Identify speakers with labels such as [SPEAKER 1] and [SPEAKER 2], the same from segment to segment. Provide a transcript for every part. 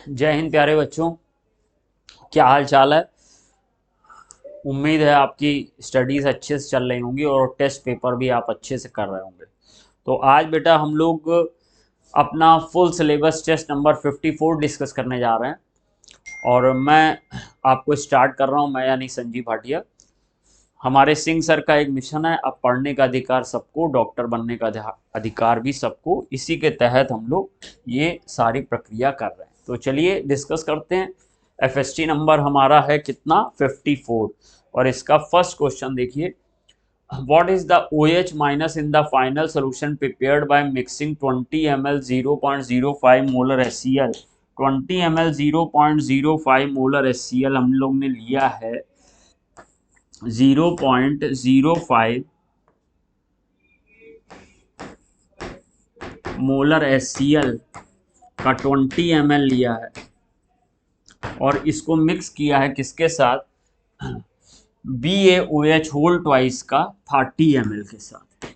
[SPEAKER 1] जय हिंद प्यारे बच्चों, क्या हाल चाल है। उम्मीद है आपकी स्टडीज़ अच्छे से चल रही होंगी और टेस्ट पेपर भी आप अच्छे से कर रहे होंगे। तो आज बेटा हम लोग अपना full syllabus test number 54 discuss करने जा रहे हैं और मैं आपको स्टार्ट कर रहा हूं। मैं यानी संजीव भाटिया। हमारे सिंह सर का एक मिशन है, अब पढ़ने का अधिकार सबको, डॉक्टर बनने का अधिकार भी सबको। इसी के तहत हम लोग ये सारी प्रक्रिया कर रहे हैं। तो चलिए डिस्कस करते हैं। एफएसटी नंबर हमारा है कितना, 54। और इसका फर्स्ट क्वेश्चन देखिए, what is the OH minus in the final solution prepared by mixing 20 ml 0.05 molar HCl। 20 ml 0.05 molar HCl हम लोग ने लिया है 0.05 मोलर HCl का 20 ml लिया है और इसको मिक्स किया है किसके साथ, BaOH होल ट्वाइस का 30 ml के साथ।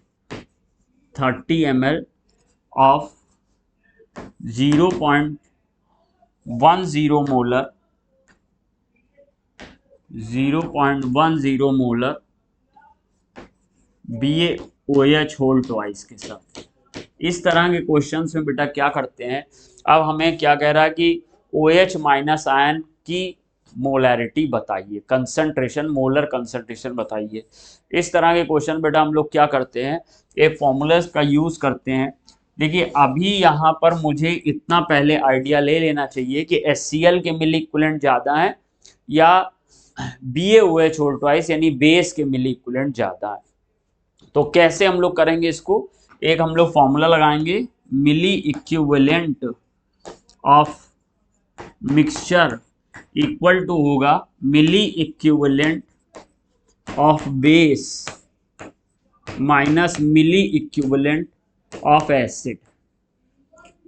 [SPEAKER 1] 30 ml of 0.10 molar 0.10 molar BaOH whole twice के साथ। इस तरह के क्वेश्चंस में बेटा क्या करते हैं, अब हमें क्या कह रहा है कि OH माइनस आयन की मोलैरिटी बताइए, कंसंट्रेशन, मोलर कंसंट्रेशन बताइए। इस तरह के क्वेश्चन बेटा हम लोग क्या करते हैं, एक फॉर्मूलाज का यूज करते हैं। देखिए अभी यहाँ पर मुझे इतना पहले आइडिया ले लेना चाहिए कि HCl के मिली इक्विवेलेंट ज़्यादा है या BaOH होल ट्वाइस यानी बेस के मिली इक्विवेलेंट ज़्यादा है। तो कैसे हम लोग करेंगे इसको, एक हम लोग फॉर्मूला लगाएंगे, milli equivalent of mixture equal to होगा milli equivalent of base minus milli equivalent of acid.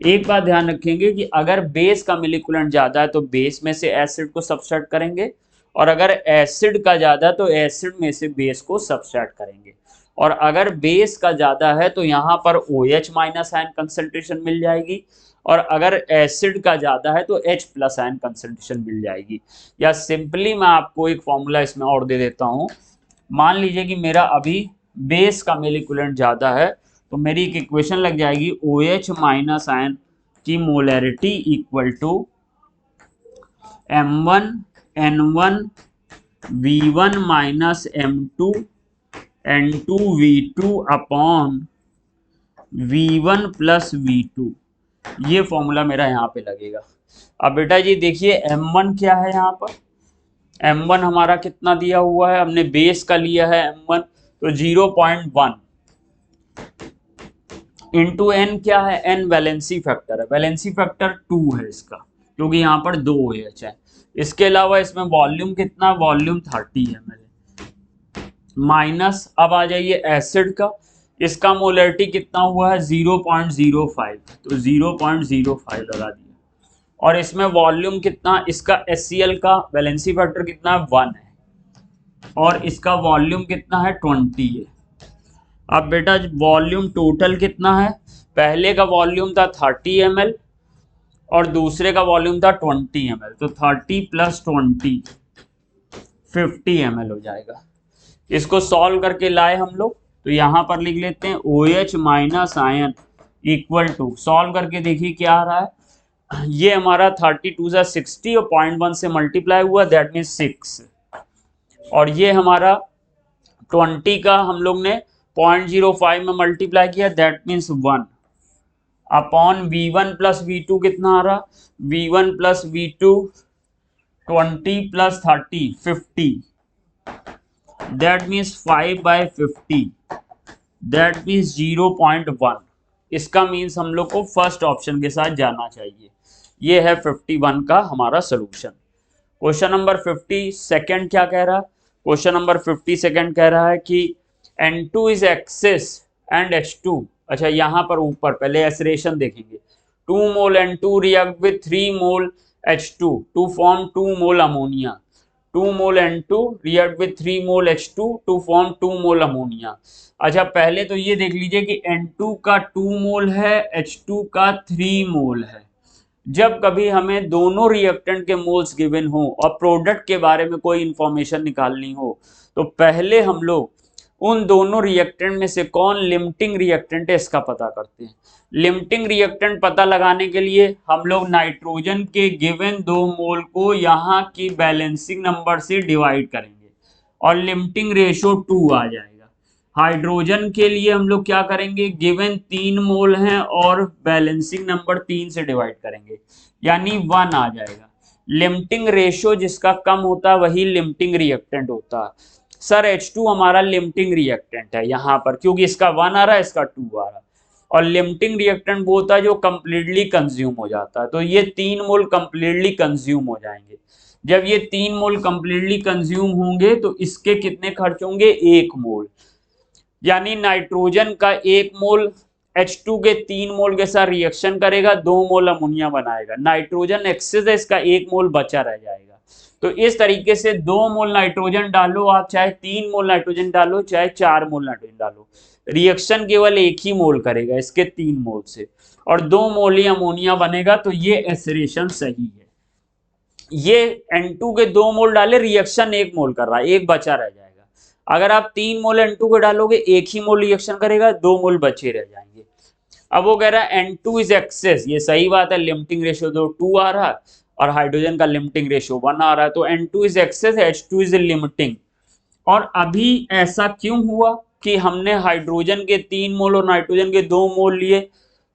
[SPEAKER 1] एक बात ध्यान रखेंगे कि अगर बेस का मिली इक्विवेलेंट ज्यादा है तो बेस में से एसिड को सब्सट्रैक्ट करेंगे, और अगर एसिड का ज्यादा तो एसिड में से बेस को सब्सट्रैक्ट करेंगे। और अगर बेस का ज्यादा है तो यहाँ पर OH माइनस आयन कंसंट्रेशन मिल जाएगी, और अगर एसिड का ज्यादा है तो H प्लस आयन कंसंट्रेशन मिल जाएगी। या सिंपली मैं आपको एक फॉर्मूला इसमें और दे देता हूँ। मान लीजिए कि मेरा अभी बेस का मिली इक्विवेलेंट ज्यादा है तो मेरी एक इक्वेशन लग जाएगी, OH माइनस आयन की molarity equal to M1N1 V1 minus M2 N2 V2 upon V1 plus V2। ये फॉर्मूला मेरा यहाँ पे लगेगा। अब बेटा जी देखिए M1 क्या है, यहाँ पर M1 हमारा कितना दिया हुआ है, हमने बेस का लिया है M1 तो 0.1 इंटू एन क्या है, एन वैलेंसी फैक्टर है, वैलेंसी फैक्टर 2 है इसका, क्योंकि यहाँ पर 2 OH है। इसके अलावा इसमें वॉल्यूम कितना, वॉल्यूम 30 है मेरे, माइनस अब आ जाइए एसिड का, इसका मोलैरिटी कितना हुआ है 0.05 तो 0.05 लगा दिया। और इसमें वॉल्यूम कितना, इसका HCl का वैलेंसी फैक्टर कितना है 1 है, और इसका वॉल्यूम कितना है 20 है। अब बेटा वॉल्यूम टोटल कितना है, पहले का वॉल्यूम था 30 ml और दूसरे का वॉल्यूम था 20 ml, तो 30 प्लस 20 50 ml हो जाएगा। इसको सॉल्व करके लाए हम लोग, तो यहां पर लिख लेते हैं OH minus ion equal to, solve करके देखिए क्या आ रहा है, ये हमारा 32 से 60 और 0.1 से मल्टीप्लाई हुआ, दैट मीन 6, और ये हमारा 20 का हम लोग ने 0.05 में मल्टीप्लाई किया, that means 1 upon V1 plus V2 कितना आ रहा, V1 plus V2 20 plus 30 50, that means 5/50, that means 0.1। इसका मीन्स हम लोग को फर्स्ट ऑप्शन के साथ जाना चाहिए। ये है 51 का हमारा सोल्यूशन। क्वेश्चन नंबर 52 क्या कह रहा है, क्वेश्चन नंबर 52 कह रहा है कि N2 is access and H2। अच्छा यहाँ पर ऊपर पहले एसरेशन देखेंगे, 2 mole N2 react with 3 mole H2 to form 2 mole ammonia, 2 mole N2 react with 3 mole H2 to form 2 mole ammonia. अच्छा पहले तो ये देख लीजिए कि N2 का 2 मोल है, H2 का 3 मोल है, जब कभी हमें दोनों रिएक्टेंट के मोल्स गिवन हो और प्रोडक्ट के बारे में कोई इंफॉर्मेशन निकालनी हो, तो पहले हम लोग उन दोनों रिएक्टेंट में से कौन लिमिटिंग रिएक्टेंट है इसका पता करते हैं। लिमिटिंग रिएक्टेंट पता लगाने के लिए हम लोग नाइट्रोजन के गिवन 2 मोल को यहाँ की बैलेंसिंग नंबर से डिवाइड करेंगे और लिमिटिंग रेशो 2 आ जाएगा। हाइड्रोजन के लिए हम लोग क्या करेंगे, गिवन 3 मोल हैं और बैलेंसिंग नंबर 3 से डिवाइड करेंगे, यानी 1 आ जाएगा। लिमिटिंग रेशो जिसका कम होता है वही लिमिटिंग रिएक्टेंट होता है। सर H2 हमारा लिमिटिंग रिएक्टेंट है यहाँ पर, क्योंकि इसका 1 आ रहा है, इसका 2 आ रहा है, और लिमिटिंग रिएक्टेंट वो होता है जो कंप्लीटली कंज्यूम हो जाता है। तो ये 3 मोल कंप्लीटली कंज्यूम हो जाएंगे। जब ये 3 मोल कंप्लीटली कंज्यूम होंगे तो इसके कितने खर्च होंगे, 1 मोल, यानी नाइट्रोजन का 1 मोल H2 के 3 मोल के साथ रिएक्शन करेगा, 2 मोल अमोनिया बनाएगा। नाइट्रोजन एक्सेस है, इसका 1 मोल बचा रह जाएगा। तो इस तरीके से 2 मोल नाइट्रोजन डालो आप, चाहे 3 मोल नाइट्रोजन डालो, चाहे 4 मोल नाइट्रोजन डालो, रिएक्शन केवल 1 ही मोल करेगा इसके 3 मोल से, और 2 मोल ही अमोनिया बनेगा। तो ये एसरेशन सही है। ये N2 के 2 मोल डाले, रिएक्शन 1 मोल कर रहा है, 1 बचा रह जाएगा। अगर आप 3 मोल N2 के डालोगे, 1 ही मोल रिएक्शन करेगा, 2 मोल बचे रह जाएंगे। अब वो कह रहा है N2 इज एक्सेस, ये सही बात है, लिमिटिंग रेशियो तो 2 आ रहा है और हाइड्रोजन का लिमिटिंग रेशियो 1 आ रहा है, तो N2 is access, H2 is limiting. और अभी ऐसा क्यों हुआ कि हमने हाइड्रोजन के 3 मोल और नाइट्रोजन के 2 मोल लिए,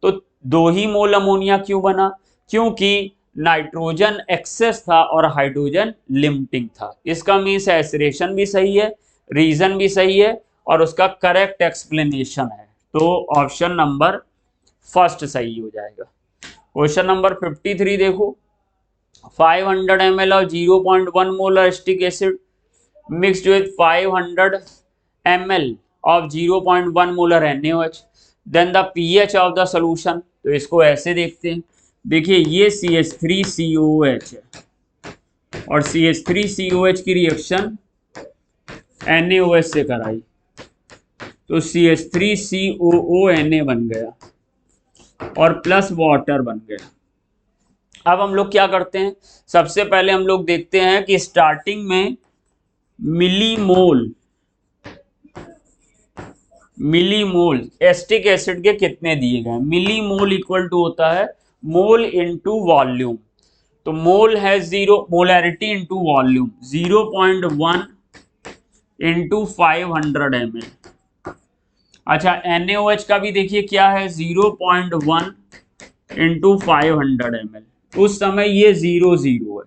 [SPEAKER 1] तो 2 ही मोल अमोनिया क्यों बना, क्योंकि नाइट्रोजन एक्सेस था और हाइड्रोजन लिमिटिंग था। इसका मीन्स एसरेशन भी सही है, रीजन भी सही है और उसका करेक्ट एक्सप्लेनेशन है। तो ऑप्शन नंबर फर्स्ट सही हो जाएगा। क्वेश्चन नंबर 53 देखो, 500 ml of 0.1 molar acetic acid mixed with 500 ml of 0.1 molar NaOH, then the pH of the solution। तो इसको ऐसे देखते हैं, देखिए ये CH3COOH है और CH3COOH की रिएक्शन NaOH से कराई तो CH3COONA बन गया और प्लस वाटर बन गया। अब हम लोग क्या करते हैं, सबसे पहले हम लोग देखते हैं कि स्टार्टिंग में मिलीमोल एसिटिक एसिड के कितने दिए गए। मिलीमोल इक्वल टू होता है मोल इनटू वॉल्यूम, तो मोल है 0, molarity into volume 0.1 into 500 ml। अच्छा NaOH का भी देखिए क्या है, 0.1 इंटू 500 ml। उस समय ये 0 है।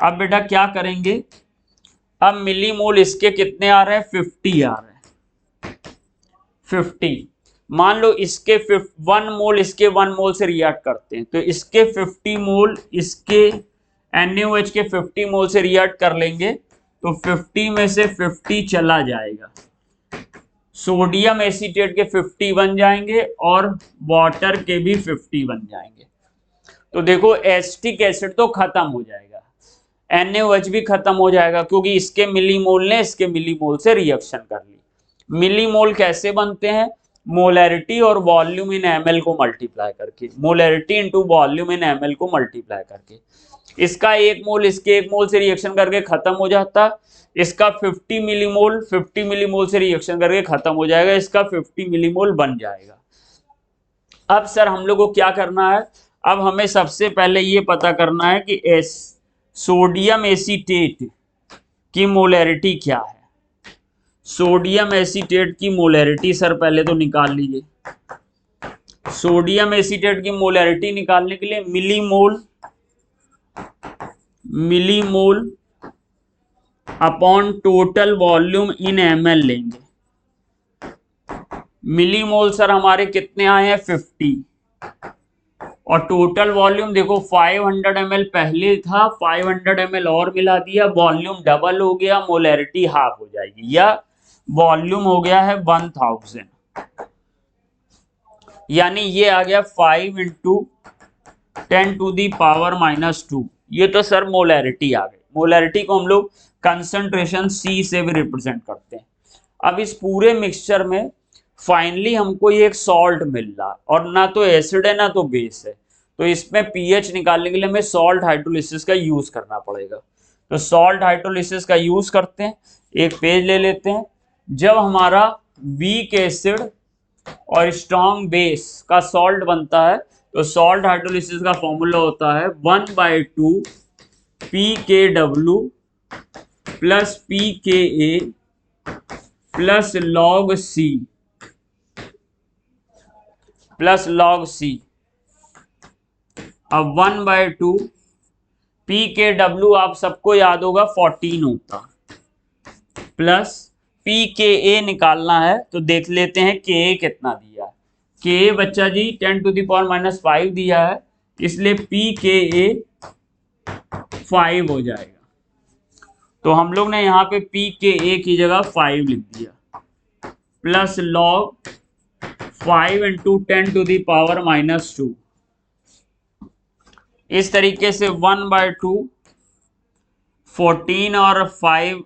[SPEAKER 1] अब बेटा क्या करेंगे, अब मिलीमोल इसके कितने आ रहे हैं, 50 आ रहे हैं, 50। मान लो इसके 1 मोल इसके 1 मोल से रिएक्ट करते हैं, तो इसके 50 मोल इसके NaOH के 50 मोल से रिएक्ट कर लेंगे, तो 50 में से 50 चला जाएगा, सोडियम एसीटेट के 50 बन जाएंगे और वाटर के भी 50 बन जाएंगे। तो देखो एसिटिक एसिड तो खत्म हो जाएगा, NaOH भी खत्म हो जाएगा, क्योंकि इसके मिलीमोल ने इसके मिलीमोल से रिएक्शन कर ली। मिलीमोल कैसे बनते हैं, मोलैरिटी और वॉल्यूम इन ml को मल्टीप्लाई करके, मोलैरिटी इनटू वॉल्यूम इन ml को मल्टीप्लाई करके। इसका 1 मोल इसके 1 मोल से रिएक्शन करके खत्म हो जाता, इसका 50 मिलीमोल से रिएक्शन करके खत्म हो जाएगा, इसका 50 मिलीमोल बन जाएगा। अब सर हम लोग को क्या करना है, अब हमें सबसे पहले ये पता करना है कि सोडियम एसीटेट की मोलैरिटी क्या है। सोडियम एसीटेट की मोलैरिटी सर पहले तो निकाल लीजिए। सोडियम एसीटेट की मोलैरिटी निकालने के लिए मिलीमोल अपॉन टोटल वॉल्यूम इन ml लेंगे। मिलीमोल सर हमारे कितने आए हैं, 50, और टोटल वॉल्यूम देखो 500 ml पहले था, 500 ml और मिला दिया, वॉल्यूम डबल हो गया, मोलैरिटी हाफ हो जाएगी, या वॉल्यूम हो गया है 1000, यानी ये आ गया 5 इंटू 10⁻⁻²। ये तो सर मोलैरिटी आ गई। मोलैरिटी को हम लोग कंसंट्रेशन C से भी रिप्रेजेंट करते हैं। अब इस पूरे मिक्सचर में फाइनली हमको ये एक सॉल्ट मिल रहा, और ना तो एसिड है ना तो बेस है, तो इसमें पीएच निकालने के लिए हमें सॉल्ट हाइड्रोलिसिस का यूज करना पड़ेगा। तो सॉल्ट हाइड्रोलिसिस का यूज करते हैं, एक पेज ले लेते हैं। जब हमारा वीक एसिड और स्ट्रॉन्ग बेस का सॉल्ट बनता है तो सॉल्ट हाइड्रोलिसिस का फॉर्मूला होता है 1/2 PKW plus PKA plus log C plus log C। अब 1/2 PKW आप सबको याद होगा 14 होता, प्लस PKA निकालना है तो देख लेते हैं KA कितना दिया है। KA बच्चा जी 10⁻⁻5 दिया है, इसलिए PKA 5 हो जाएगा। तो हम लोग ने यहाँ पे PKA की जगह 5 लिख दिया, प्लस log 5 × 10⁻⁻²। इस तरीके से 1/2 14 और 5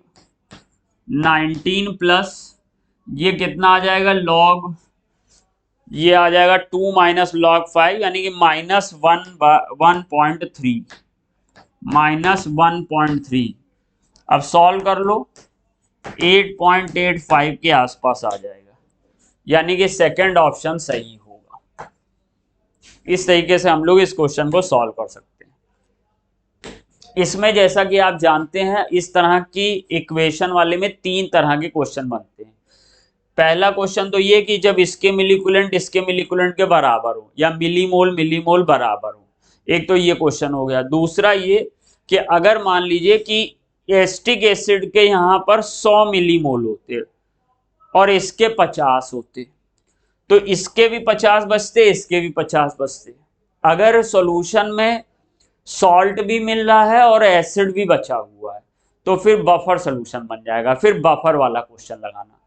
[SPEAKER 1] 19 प्लस ये कितना आ जाएगा log, ये आ जाएगा 2 - log 5 यानी कि -1.3। अब सॉल्व कर लो, 8.85 के आसपास आ जाएगा, यानी कि सेकंड ऑप्शन सही होगा। इस तरीके से हम लोग इस क्वेश्चन को सॉल्व कर सकते हैं। इसमें जैसा कि आप जानते हैं इस तरह की इक्वेशन वाले में 3 तरह के क्वेश्चन बनते हैं। पहला क्वेश्चन तो ये कि जब इसके मिलीकुलेंट इसके मिलीकुलेंट के बराबर हो या मिलीमोल बराबर हो, एक तो ये क्वेश्चन हो गया। दूसरा ये कि अगर मान लीजिए कि एसिटिक एसिड के यहाँ पर 100 मिलीमोल होते और इसके 50 होते, तो इसके भी 50 बचते, इसके भी 50 बचते। अगर सॉल्यूशन में सॉल्ट भी मिल रहा है और एसिड भी बचा हुआ है तो फिर बफर सॉल्यूशन बन जाएगा। फिर बफर वाला क्वेश्चन लगाना।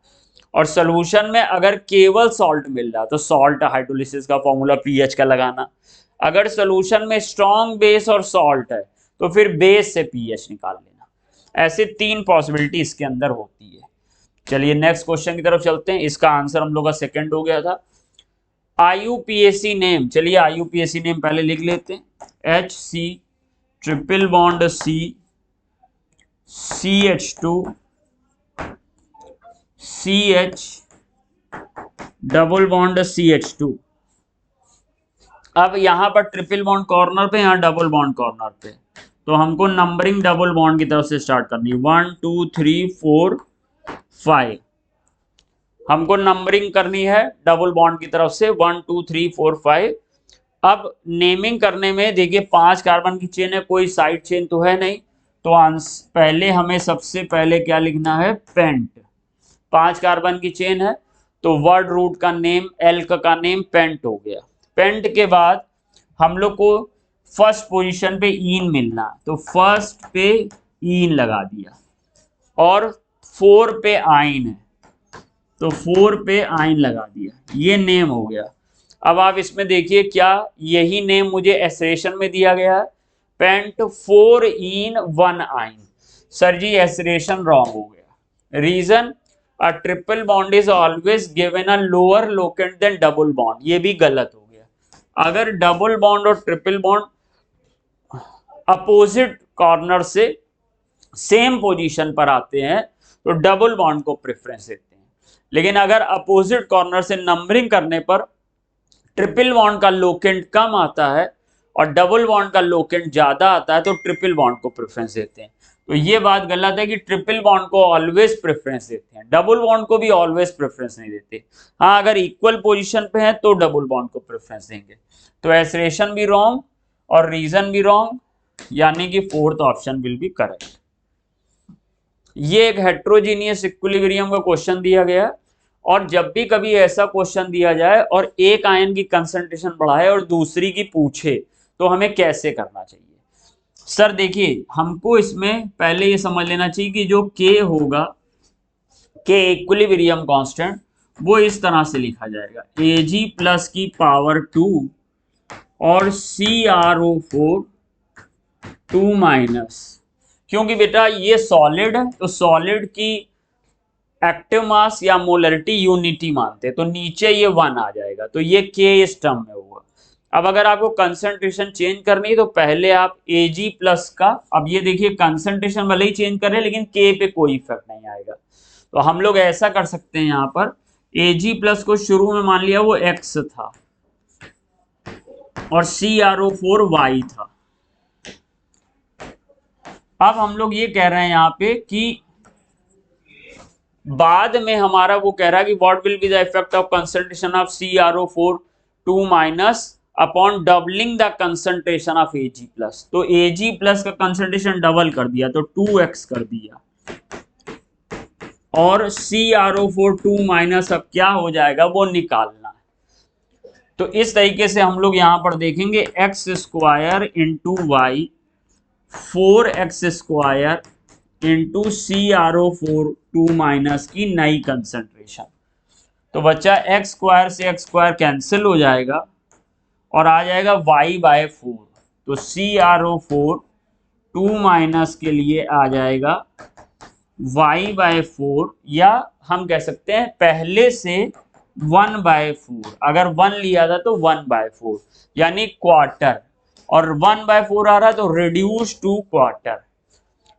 [SPEAKER 1] और सॉल्यूशन में अगर केवल सॉल्ट मिल रहा तो सॉल्ट हाइड्रोलिसिस का फॉर्मूला पीएच का लगाना। अगर सॉल्यूशन में स्ट्रॉन्ग बेस और सॉल्ट है तो फिर बेस से पीएच निकाल लेना। ऐसे 3 पॉसिबिलिटी इसके अंदर होती है। चलिए नेक्स्ट क्वेश्चन की तरफ चलते हैं। इसका आंसर हम लोग का सेकंड हो गया था। IUPAC नेम, चलिए IUPAC नेम पहले लिख लेते हैं। HC triple bond C CH2 CH double bond CH2। अब यहां पर ट्रिपल बॉन्ड कॉर्नर पे, यहां डबल बॉन्ड कॉर्नर पे, तो हमको नंबरिंग डबल बॉन्ड की तरफ से स्टार्ट करनी है। 1 2 3 4 5 हमको नंबरिंग करनी है डबल बॉन्ड की तरफ से 1 2 3 4 5। अब नेमिंग करने में देखिए 5 कार्बन की चेन है, कोई साइड चेन तो है नहीं, तो पहले हमें सबसे पहले क्या लिखना है, पेंट। 5 कार्बन की चेन है तो वर्ड रूट का नेम, एल्क का नेम पेंट हो गया। पेंट के बाद हम लोग को फर्स्ट पोजीशन पे ईन मिलना, तो फर्स्ट पे ईन लगा दिया। और 4 पे आइन है तो 4 पे आइन लगा दिया, ये नेम हो गया। अब आप इसमें देखिए क्या यही नेम मुझे एसरेशन में दिया गया है, पेंट 4 इन 1 आइन। सर जी एसरेशन रॉन्ग हो गया। Reason, a triple bond is always given a lower locant than double bond, ये भी गलत हो गया। अगर डबल बॉन्ड और ट्रिपल बॉन्ड अपोजिट कॉर्नर से सेम पोजीशन पर आते हैं तो डबल बॉन्ड को प्रेफरेंस देते हैं, लेकिन अगर अपोजिट कॉर्नर से नंबरिंग करने पर ट्रिपल बॉन्ड का लोकेंट कम आता है और डबल बॉन्ड का लोकेंट ज्यादा आता है तो ट्रिपल बॉन्ड को प्रेफरेंस देते हैं। तो ये बात गलत है कि ट्रिपल बॉन्ड को ऑलवेज प्रेफरेंस देते हैं, डबल बॉन्ड को भी ऑलवेज प्रेफरेंस नहीं देते। हाँ अगर इक्वल पोजीशन पे है तो डबल बॉन्ड को प्रेफरेंस देंगे। तो एसरेशन भी रॉन्ग और रीजन भी रॉन्ग, यानी कि 4th option will be correct. ये एक हेट्रोजीनियस इक्विलिब्रियम का क्वेश्चन दिया गया, और जब भी कभी ऐसा क्वेश्चन दिया जाए और एक आयन की कंसंट्रेशन बढ़ाए और दूसरी की पूछे तो हमें कैसे करना चाहिए। सर देखिए हमको इसमें पहले ये समझ लेना चाहिए कि जो K होगा, K इक्विलिब्रियम कांस्टेंट, वो इस तरह से लिखा जाएगा Ag प्लस की पावर 2 और CrO4 2 माइनस, क्योंकि बेटा ये सॉलिड है तो सॉलिड की एक्टिव मास या मोलरिटी यूनिटी मानते हैं, तो नीचे ये 1 आ जाएगा, तो ये K इस टर्म में होगा। अब अगर आपको कंसंट्रेशन चेंज करनी है तो पहले आप Ag प्लस का, अब ये देखिए कंसंट्रेशन भले ही चेंज कर रहे हैं लेकिन K पे कोई इफेक्ट नहीं आएगा, तो हम लोग ऐसा कर सकते हैं यहाँ पर Ag प्लस को शुरू में मान लिया वो X था और CrO4 Y था। अब हम लोग ये कह रहे हैं यहाँ पे कि बाद में हमारा वो कह रहा है कि what will be the effect of concentration of CrO4 2 minus upon doubling the concentration of Ag plus. तो Ag प्लस का कंसंट्रेशन डबल कर दिया तो 2x कर दिया और CrO4 2 माइनस अब क्या हो जाएगा वो निकालना है। तो इस तरीके से हम लोग यहां पर देखेंगे x square into y 4x square into CrO4 2 minus की नई कंसंट्रेशन। तो बच्चा x स्क्वायर से x स्क्वायर कैंसिल हो जाएगा और आ जाएगा y बाय 4। तो CrO4 2 माइनस के लिए आ जाएगा y बाय 4, या हम कह सकते हैं पहले से 1 बाय 4, अगर 1 लिया था तो 1 बाय 4 यानी क्वार्टर, और 1 बाय 4 आ रहा है तो रिड्यूस टू क्वार्टर,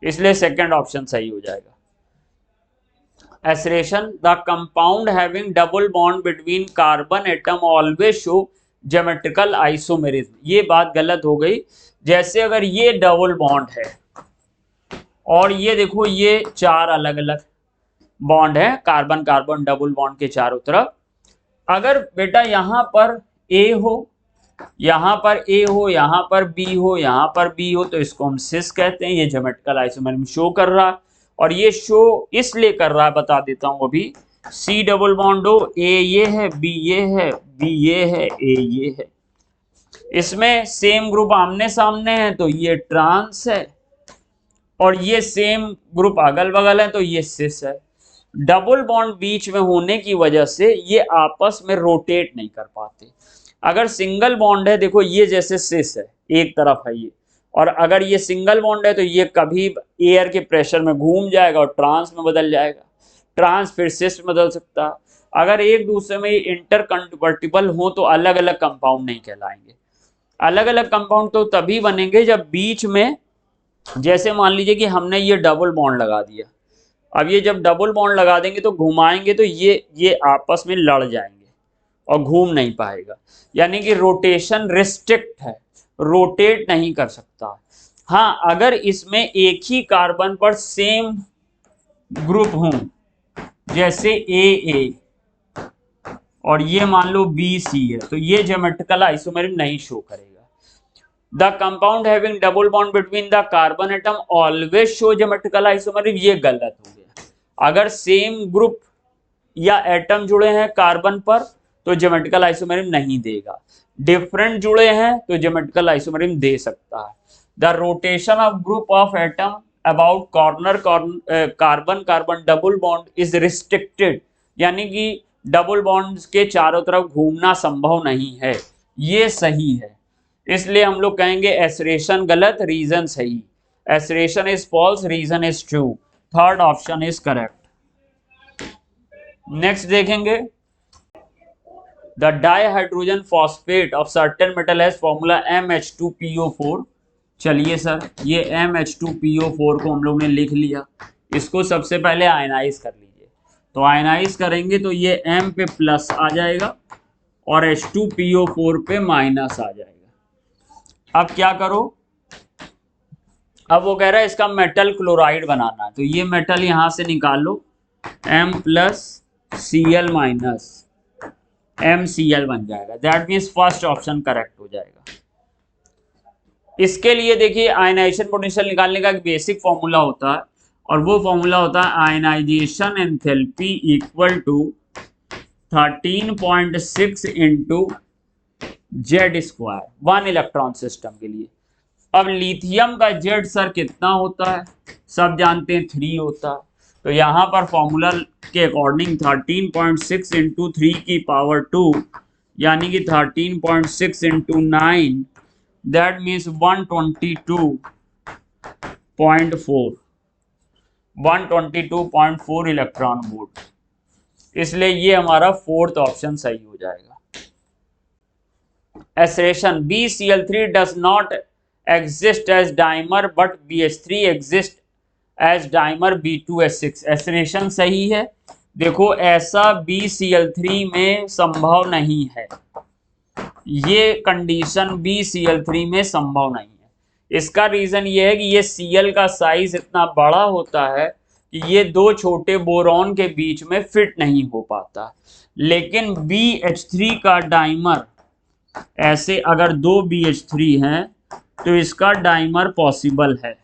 [SPEAKER 1] इसलिए सेकंड ऑप्शन सही हो जाएगा। एसरेशन, the compound having double bond between carbon atom always show geometrical isomerism. ये बात गलत हो गई, जैसे अगर ये डबल बॉन्ड है और ये देखो ये 4 अलग अलग बॉन्ड है, कार्बन कार्बन डबल बॉन्ड के चारों तरफ, अगर बेटा यहां पर A हो, यहां पर A हो, यहां पर B हो, यहां पर B हो, तो इसको हम सिस कहते हैं। ये ज्योमेट्रिकल आइसोमेरिज्म शो कर रहा है, और ये शो इसलिए कर रहा है बता देता हूं अभी। C डबल बॉन्ड हो, A ये है, B ये है, B ये है, A ये है, इसमें सेम ग्रुप आमने सामने है तो ये ट्रांस है, और ये सेम ग्रुप अगल बगल है तो ये सिस है। डबल बॉन्ड बीच में होने की वजह से ये आपस में रोटेट नहीं कर पाते। अगर सिंगल बॉन्ड है, देखो ये जैसे सिस है, एक तरफ है ये, और अगर ये सिंगल बॉन्ड है तो ये कभी एयर के प्रेशर में घूम जाएगा और ट्रांस में बदल जाएगा, ट्रांस फिर सिस में बदल सकता। अगर एक दूसरे में इंटर कन्वर्टिबल हो तो अलग अलग कंपाउंड नहीं कहलाएंगे। अलग अलग कंपाउंड तो तभी बनेंगे जब बीच में, जैसे मान लीजिए कि हमने ये डबल बॉन्ड लगा दिया, अब ये जब डबल बॉन्ड लगा देंगे तो घुमाएंगे तो ये आपस में लड़ जाएंगे और घूम नहीं पाएगा, यानी कि रोटेशन रिस्ट्रिक्ट है, रोटेट नहीं कर सकता। हाँ, अगर इसमें एक ही कार्बन पर सेम ग्रुप हो, जैसे AA और ये मान लो BC है, तो ये ज्योमेट्रिकल आइसोमेरिज्म नहीं शो करेगा। The compound having double bond between the carbon atom always show geometrical isomerism, ये गलत हो गया। अगर सेम ग्रुप या एटम जुड़े हैं कार्बन पर तो ज्योमेट्रिकल आइसोमेरिज्म नहीं देगा, डिफरेंट जुड़े हैं तो ज्योमेट्रिकल आइसोमेरिज्म दे सकता है। The rotation of group of atom about corner carbon carbon double bond is restricted, यानी कि डबल बॉन्ड के चारों तरफ घूमना संभव नहीं है, ये सही है। इसलिए हम लोग कहेंगे एसरेशन गलत, रीजन सही। Assertion is false, reason is true, third option is correct. Next देखेंगे, the dihydrogen phosphate of certain metal has formula MH2PO4। चलिए सर, ये MH2PO4 को हम लोग ने लिख लिया, इसको सबसे पहले आयनाइज कर लीजिए। तो आयनाइज करेंगे तो ये M पे प्लस आ जाएगा और H2PO4 पे माइनस आ जाएगा। अब क्या करो, अब वो कह रहा है इसका मेटल क्लोराइड बनाना है, तो ये मेटल यहां से निकालो, M plus Cl minus MCl बन जाएगा। That means first option correct हो जाएगा। इसके लिए देखिए आयनाइजेशन पोटेंशियल निकालने का एक बेसिक फॉर्मूला होता है, और वो फॉर्मूला होता है ionization enthalpy equal to 13.6 into Z square 1 electron system के लिए। अब लिथियम का जेड सर कितना होता है, सब जानते हैं 3 होता है, तो यहाँ पर फॉर्मूला के अकॉर्डिंग 13.6 इंटू 3 की पावर 2 यानी कि 13.6 into 9, that means 122.4 electron volt, इसलिए ये हमारा फोर्थ ऑप्शन सही हो जाएगा। Assertion BCl3 does not exist as dimer but BH3 exist as dimer B2H6। Assertion सही है। देखो ऐसा BCl3 में संभव नहीं है, ये कंडीशन BCl3 में संभव नहीं है। इसका रीजन ये है कि ये Cl का साइज इतना बड़ा होता है कि ये दो छोटे बोरॉन के बीच में फिट नहीं हो पाता। लेकिन BH3 का डाइमर, ऐसे अगर दो BH3 हैं तो इसका डाइमर पॉसिबल है।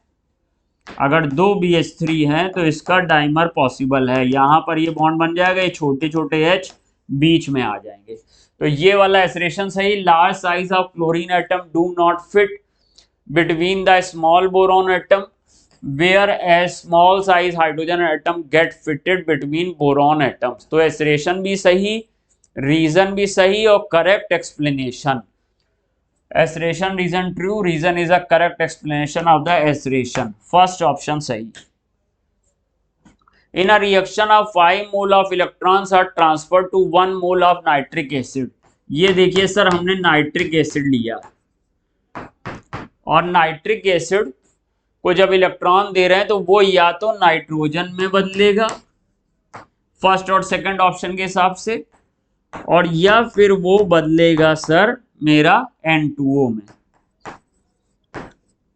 [SPEAKER 1] अगर दो BH3 हैं तो इसका डाइमर पॉसिबल है। यहाँ पर ये बॉन्ड बन जाएगा, ये छोटे छोटे H बीच में आ जाएंगे। तो ये वाला एसरेशन सही। Large size of chlorine atom do not fit between the small boron atom where a small size hydrogen atom get fitted between boron atoms. तो एसरेशन भी सही, रीजन भी सही और correct explanation. Assertion reason true, reason is a correct explanation of the assertion. First option सही। In a reaction of 5 mole of electrons are transferred to 1 mole of nitric acid। ये देखिए sir, हमने nitric acid लिया और nitric acid को जब electron दे रहे हैं तो वो या तो नाइट्रोजन में बदलेगा फर्स्ट और सेकंड ऑप्शन के हिसाब से, और या फिर वो बदलेगा सर मेरा N2O में।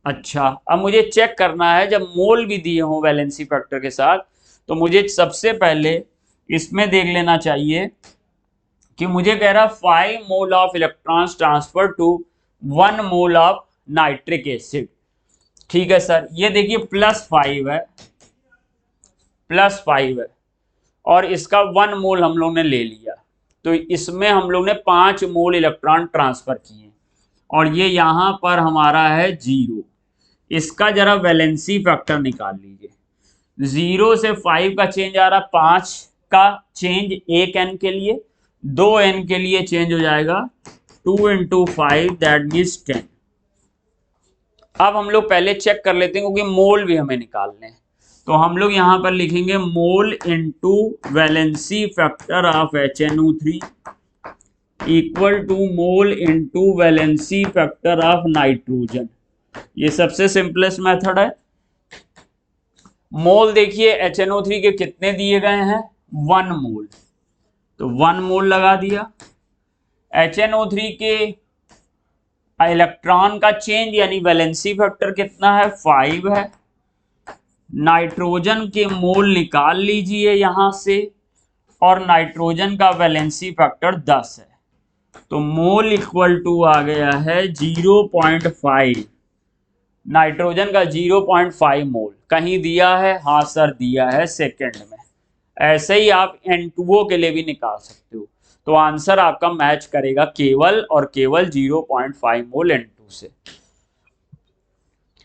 [SPEAKER 1] अच्छा, अब मुझे चेक करना है, जब मोल भी दिए हों वैलेंसी फैक्टर के साथ, तो मुझे सबसे पहले इसमें देख लेना चाहिए कि मुझे कह रहा 5 mole of electrons transfer to 1 mole of nitric acid. ठीक है सर, ये देखिए +5 है, +5 है और इसका 1 मोल हम लोग ने ले लिया, तो इसमें हम लोग ने 5 मोल इलेक्ट्रॉन ट्रांसफर किए और ये यहाँ पर हमारा है 0। इसका जरा वैलेंसी फैक्टर निकाल लीजिए। 0 से 5 का चेंज आ रहा, 5 का चेंज 1 n के लिए, 2 n के लिए चेंज हो जाएगा 2 × 5 दैट मीन्स 10। अब हम लोग पहले चेक कर लेते हैं क्योंकि मोल भी हमें निकालने हैं, तो हम लोग यहाँ पर लिखेंगे mole into valency factor of HNO3 equal to mole into valency factor of nitrogen. ये सबसे सिंपलेस्ट मेथड है। मोल देखिए HNO3 के कितने दिए गए हैं, 1 मोल, तो 1 मोल लगा दिया। HNO3 के इलेक्ट्रॉन का चेंज यानी वैलेंसी फैक्टर कितना है, 5 है। नाइट्रोजन के मोल निकाल लीजिए यहां से, और नाइट्रोजन का वैलेंसी फैक्टर 10 है, तो मोल इक्वल टू आ गया है 0.5। नाइट्रोजन का 0.5 मोल कहीं दिया है, हाँ सर दिया है सेकंड में। ऐसे ही आप N2O के लिए भी निकाल सकते हो, तो आंसर आपका मैच करेगा केवल और केवल 0.5 मोल N2 से।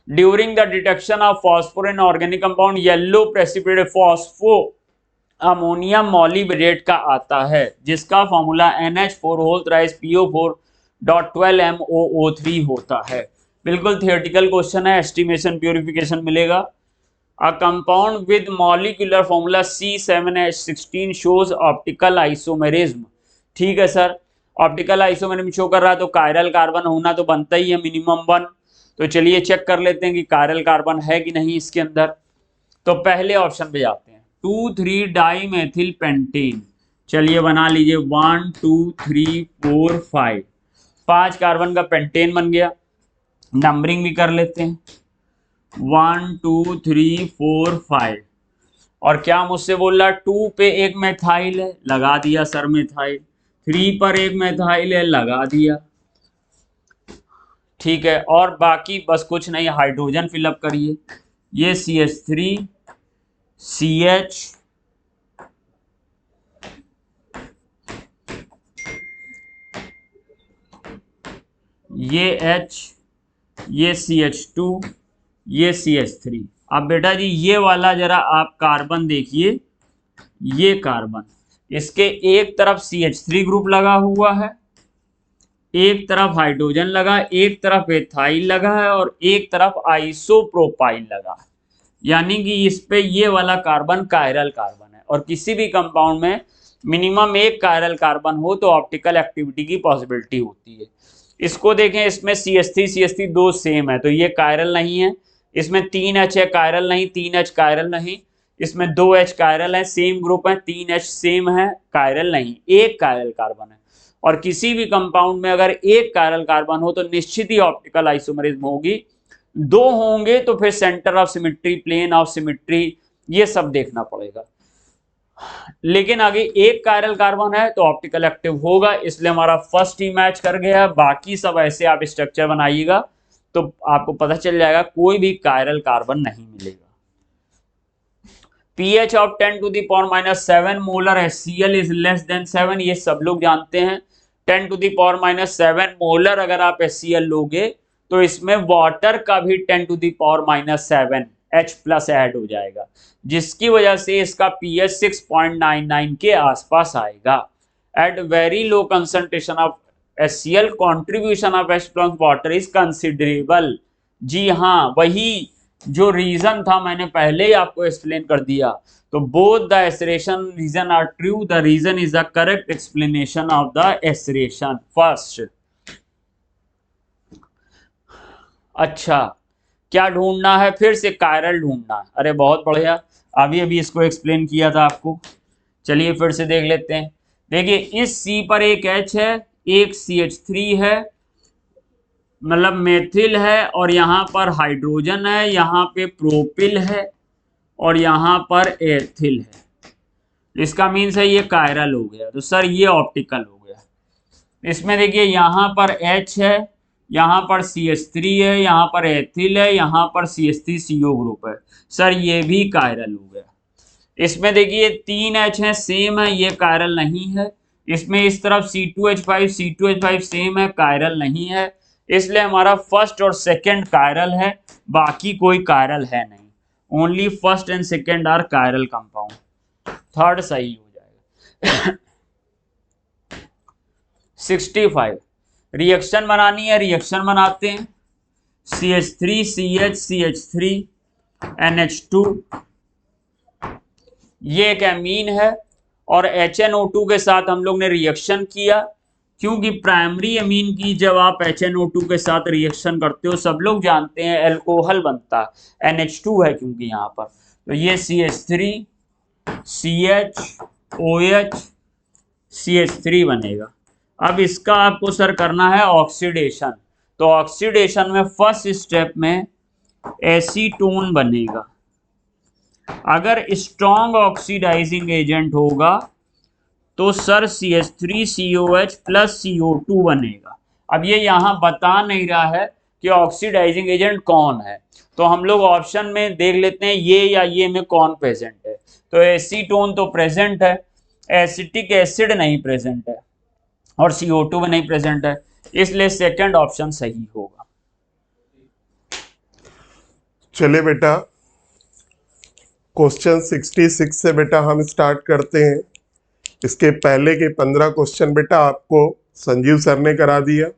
[SPEAKER 1] During the detection of phosphor in organic compound yellow precipitate phospho ammonium मॉलिब्डेट का आता है, जिसका फॉर्मूला NH4 PO4.12MOO3 होता है। बिल्कुल थियोरेटिकल क्वेश्चन है, एस्टिमेशन प्यूरिफिकेशन मिलेगा। A compound with molecular formula C7H16 shows optical isomerism. ठीक है सर, ऑप्टिकल आइसोमेरिज्म शो कर रहा है तो कायरल कार्बन होना तो बनता ही है मिनिमम 1। तो चलिए चेक कर लेते हैं कि कायरल कार्बन है कि नहीं इसके अंदर। तो पहले ऑप्शन पे जाते हैं, 2,3 डाइमेथिल पेंटेन। चलिए बना लीजिए 1 2 3 4 5, 5 कार्बन का पेंटेन बन गया। नंबरिंग भी कर लेते हैं 1 2 3 4 5। और क्या मुझसे बोल रहा, 2 पे एक मेथाइल है, लगा दिया सर मेथाइल। 3 पर एक मेथाइल है, लगा दिया। ठीक है, और बाकी बस कुछ नहीं, हाइड्रोजन फिलअप करिए। ये CH3 CH ये H, ये CH2, ये CH3। अब बेटा जी ये वाला जरा आप कार्बन देखिए, ये कार्बन, इसके एक तरफ CH3 ग्रुप लगा हुआ है, एक तरफ हाइड्रोजन लगा, एक तरफ एथाइल लगा है और एक तरफ आइसोप्रोपाइल लगा है। यानी कि इस पे ये वाला कार्बन कायरल कार्बन है, और किसी भी कंपाउंड में मिनिमम एक कायरल कार्बन हो तो ऑप्टिकल एक्टिविटी की पॉसिबिलिटी होती है। इसको देखें, इसमें CH3 दो सेम है तो ये कायरल नहीं है। इसमें 3H है, कायरल नहीं, 3H कायरल नहीं। इसमें 2H कायरल है, सेम ग्रुप है, 3H सेम है, कायरल नहीं, एक कायरल कार्बन है। और किसी भी कंपाउंड में अगर एक कायरल कार्बन हो तो निश्चित ही ऑप्टिकल आइसोमरिज्म होगी। दो होंगे तो फिर centre of symmetry, plane of symmetry, ये सब देखना पड़ेगा। लेकिन आगे एक कायरल कार्बन है तो ऑप्टिकल एक्टिव होगा, इसलिए हमारा फर्स्ट ही मैच कर गया। बाकी सब ऐसे आप स्ट्रक्चर बनाइएगा तो आपको पता चल जाएगा कोई भी कायरल कार्बन नहीं मिलेगा। pH of 10 to the power -7 molar HCl is less than 7, ये सब लोग जानते हैं। 10 to the power -7 मोलर अगर आप HCl लोगे तो इसमें वाटर का भी 10 to the power -7 H+ add हो जाएगा, जिसकी वजह से इसका pH 6.99 के आसपास आएगा। At very low concentration of HCl contribution of H+ water is considerable. जी हाँ, वही जो रीजन था मैंने पहले ही आपको एक्सप्लेन कर दिया। तो both the assertion reason are true, the reason is the correct explanation of the assertion first. अच्छा, क्या ढूंढना है? फिर से कायरल ढूंढना है। अरे बहुत बढ़िया, अभी इसको एक्सप्लेन किया था आपको। चलिए फिर से देख लेते हैं। देखिए, इस C पर एक H है, एक CH3 है, मतलब मेथिल है, और यहाँ पर हाइड्रोजन है, यहाँ पे प्रोपिल है, और यहाँ पर एथिल है। इसका मीन्स है ये कायरल हो गया। तो सर ये ऑप्टिकल हो गया। इसमें देखिए यहाँ पर H है, यहाँ पर CH3 है, यहाँ पर एथिल है, यहाँ पर CH3CO ग्रुप है। सर ये भी कायरल हो गया। इसमें देखिए 3H है, सेम है, ये कायरल नहीं है। इसमें इस तरफ C2H5 सेम है, कायरल नहीं है। इसलिए हमारा फर्स्ट और सेकंड कायरल है, बाकी कोई कायरल है नहीं। Only first and second are chiral compound. Third सही हो जाएगा। 65 रिएक्शन बनानी है, रिएक्शन बनाते हैं। CH3CH NH2, ये एक एमीन है, और HNO2 के साथ हम लोग ने रिएक्शन किया, क्योंकि प्राइमरी एमीन की जब आप HNO2 के साथ रिएक्शन करते हो सब लोग जानते हैं एल्कोहल बनता है, NH2 है क्योंकि यहाँ पर। तो ये CH3 CH OH CH3 बनेगा। अब इसका आपको सर करना है ऑक्सीडेशन। तो ऑक्सीडेशन में फर्स्ट स्टेप में एसीटोन बनेगा। अगर स्ट्रॉन्ग ऑक्सीडाइजिंग एजेंट होगा तो सर CH3COH + CO2 बनेगा। अब ये यहाँ बता नहीं रहा है कि ऑक्सीडाइजिंग एजेंट कौन है, तो हम लोग ऑप्शन में देख लेते हैं ये या ये में कौन प्रेजेंट है। तो एसीटोन तो प्रेजेंट है, एसिटिक एसिड नहीं प्रेजेंट है, और CO2 में नहीं प्रेजेंट है, इसलिए सेकंड ऑप्शन सही होगा।
[SPEAKER 2] चलिए बेटा, क्वेश्चन 66 से बेटा हम स्टार्ट करते हैं। इसके पहले के 15 क्वेश्चन बेटा आपको संजीव सर ने करा दिया।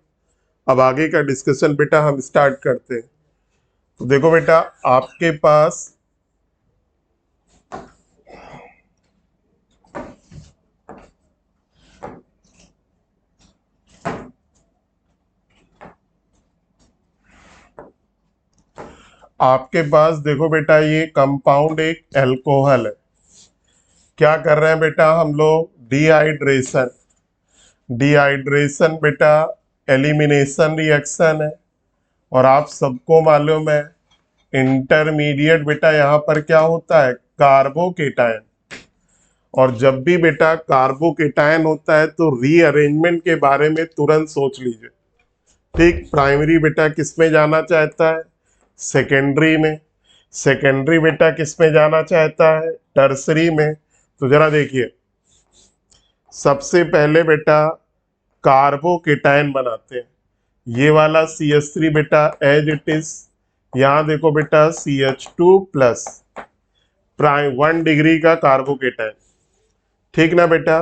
[SPEAKER 2] अब आगे का डिस्कशन बेटा हम स्टार्ट करते हैं। तो देखो बेटा, आपके पास देखो बेटा, ये कंपाउंड एक एल्कोहल है। क्या कर रहे हैं बेटा हम लोग? डिहाइड्रेशन बेटा एलिमिनेशन रिएक्शन है, और आप सबको मालूम है इंटरमीडिएट बेटा यहाँ पर क्या होता है? कार्बोकेटायन। और जब भी बेटा कार्बोकेटायन होता है तो रीअरेंजमेंट के बारे में तुरंत सोच लीजिए। ठीक, प्राइमरी बेटा किस में जाना चाहता है? सेकेंडरी में। सेकेंडरी बेटा किस में जाना चाहता है? टर्सरी में। तो जरा देखिए, सबसे पहले बेटा कार्बोकेटायन बनाते हैं। ये वाला CH3 बेटा एज इट इज, यहाँ देखो बेटा CH2+ प्राइम 1 डिग्री का कार्बोकेटायन। ठीक ना बेटा?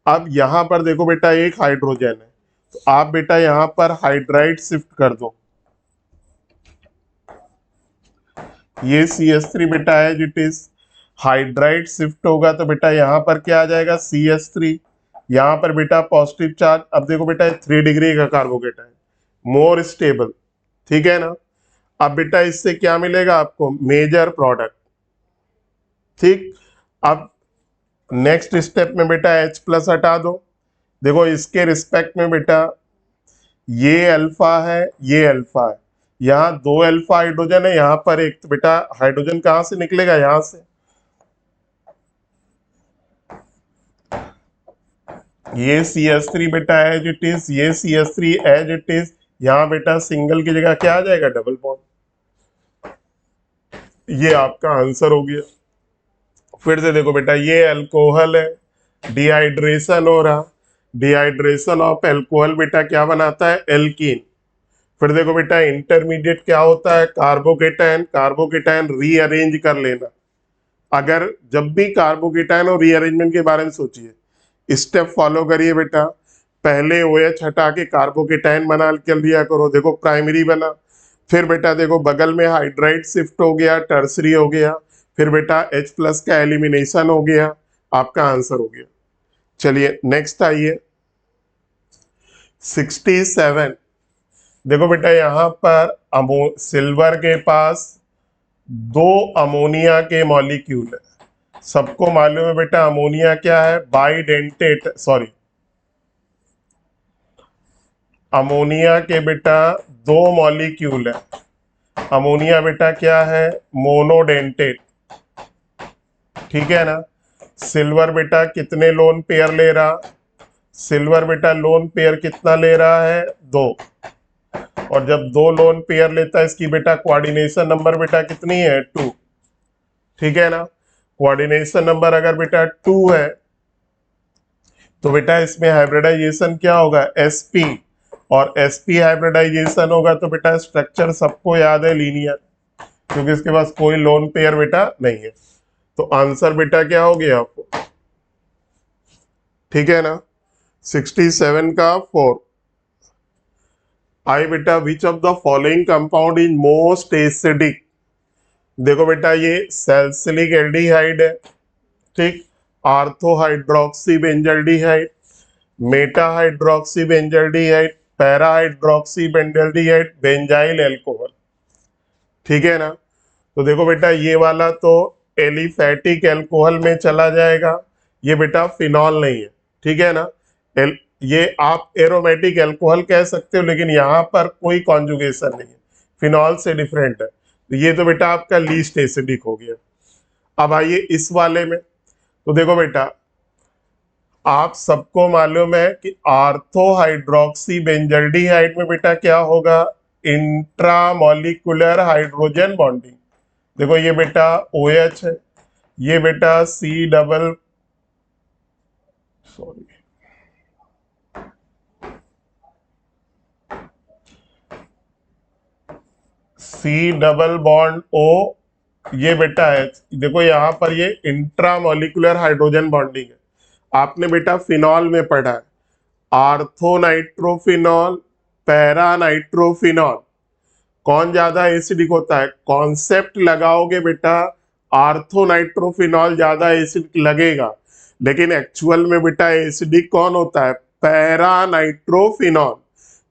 [SPEAKER 2] अब यहाँ पर देखो बेटा एक हाइड्रोजन है, तो आप बेटा यहाँ पर हाइड्राइड शिफ्ट कर दो। ये CH3 बेटा as it is, hydride shift होगा तो बेटा यहाँ पर क्या आ जाएगा? CH3। यहाँ पर बेटा पॉजिटिव चार्ज। अब देखो बेटा 3 डिग्री का कार्बोकेटायन, मोर स्टेबल, ठीक है ना। अब बेटा इससे क्या मिलेगा आपको, मेजर प्रोडक्ट, ठीक। अब नेक्स्ट स्टेप में बेटा H प्लस हटा दो। देखो इसके रिस्पेक्ट में बेटा ये अल्फा है, ये अल्फा है, यहाँ दो अल्फा हाइड्रोजन है, यहाँ पर एक, तो बेटा हाइड्रोजन कहाँ से निकलेगा, यहाँ से। ये CH3 बेटा एज इट इज, ये CH3 एज इट इज, यहाँ बेटा सिंगल की जगह क्या आ जाएगा, डबल बॉन्ड। ये आपका आंसर हो गया। फिर से देखो बेटा ये अल्कोहल है, डिहाइड्रेशन हो रहा, डिहाइड्रेशन ऑफ अल्कोहल बेटा क्या बनाता है, एल्कीन। फिर देखो बेटा इंटरमीडिएट क्या होता है, कार्बोकेटायन। कार्बोकेटायन रीअरेंज कर लेना। अगर जब भी कार्बोकेटायन और रीअरेंजमेंट के बारे में सोचिए, स्टेप फॉलो करिए बेटा। पहले OH हटा के कार्बोकेटायन बना कर लिया करो, देखो प्राइमरी बना। फिर बेटा देखो बगल में हाइड्राइड शिफ्ट हो गया, टर्सरी हो गया। फिर बेटा H प्लस का एलिमिनेशन हो गया, आपका आंसर हो गया। चलिए नेक्स्ट आइए 67। देखो बेटा यहाँ पर सिल्वर के पास दो अमोनिया के मॉलिक्यूल है। सबको मालूम है बेटा अमोनिया क्या है, बाइडेंटेट, सॉरी, अमोनिया के बेटा दो मॉलिक्यूल है। अमोनिया बेटा क्या है, मोनोडेंटेट, ठीक है ना। सिल्वर बेटा कितने लोन पेयर ले रहा, सिल्वर बेटा लोन पेयर कितना ले रहा है, 2। और जब 2 लोन पेयर लेता है, इसकी बेटा कोऑर्डिनेशन नंबर बेटा कितनी है, 2, ठीक है ना। कोऑर्डिनेशन नंबर अगर बेटा 2 है तो बेटा इसमें हाइब्रिडाइजेशन क्या होगा, sp, और sp हाइब्रिडाइजेशन होगा तो बेटा स्ट्रक्चर सबको याद है, लीनियर, क्योंकि इसके पास कोई लोन पेयर बेटा नहीं है। तो आंसर बेटा क्या हो गया आपको, ठीक है ना, 67 का 4। आई बेटा which of the following compound is most acidic. देखो बेटा ये सैलिसिलिक एल्डिहाइड है, ठीक, ortho hydroxy benzaldehyde, Meta hydroxy benzaldehyde, para hydroxy benzaldehyde, benzyl alcohol, ठीक है ना। तो देखो बेटा ये वाला तो एलिफैटिक अल्कोहल में चला जाएगा, ये बेटा फिनॉल नहीं है, ठीक है ना। ये आप एरोमेटिक अल्कोहल कह सकते हो, लेकिन यहाँ पर कोई कॉन्जुगेशन नहीं है, फिनॉल से डिफरेंट है। तो ये तो बेटा आपका लीस्ट एसिडिक हो गया। अब आइए इस वाले में, तो देखो बेटा आप सबको मालूम है कि आर्थो हाइड्रोक्सी बेंजल्डिहाइड में बेटा क्या होगा, इंट्रामोलिकुलर हाइड्रोजन बॉन्डिंग। देखो ये बेटा OH है, ये बेटा C double, sorry, C double bond O, ये बेटा है, देखो यहाँ पर ये इंट्रामोलिकुलर हाइड्रोजन बॉन्डिंग है। आपने बेटा फिनॉल में पढ़ा है, आर्थो नाइट्रोफिनॉल, पैरा नाइट्रोफिनॉल, कौन ज्यादा एसिडिक होता है, कॉन्सेप्ट लगाओगे बेटा आर्थो नाइट्रोफिनॉल ज्यादा एसिडिक लगेगा, लेकिन एक्चुअल में बेटा एसिडिक कौन होता है, पैरा नाइट्रोफिनॉल।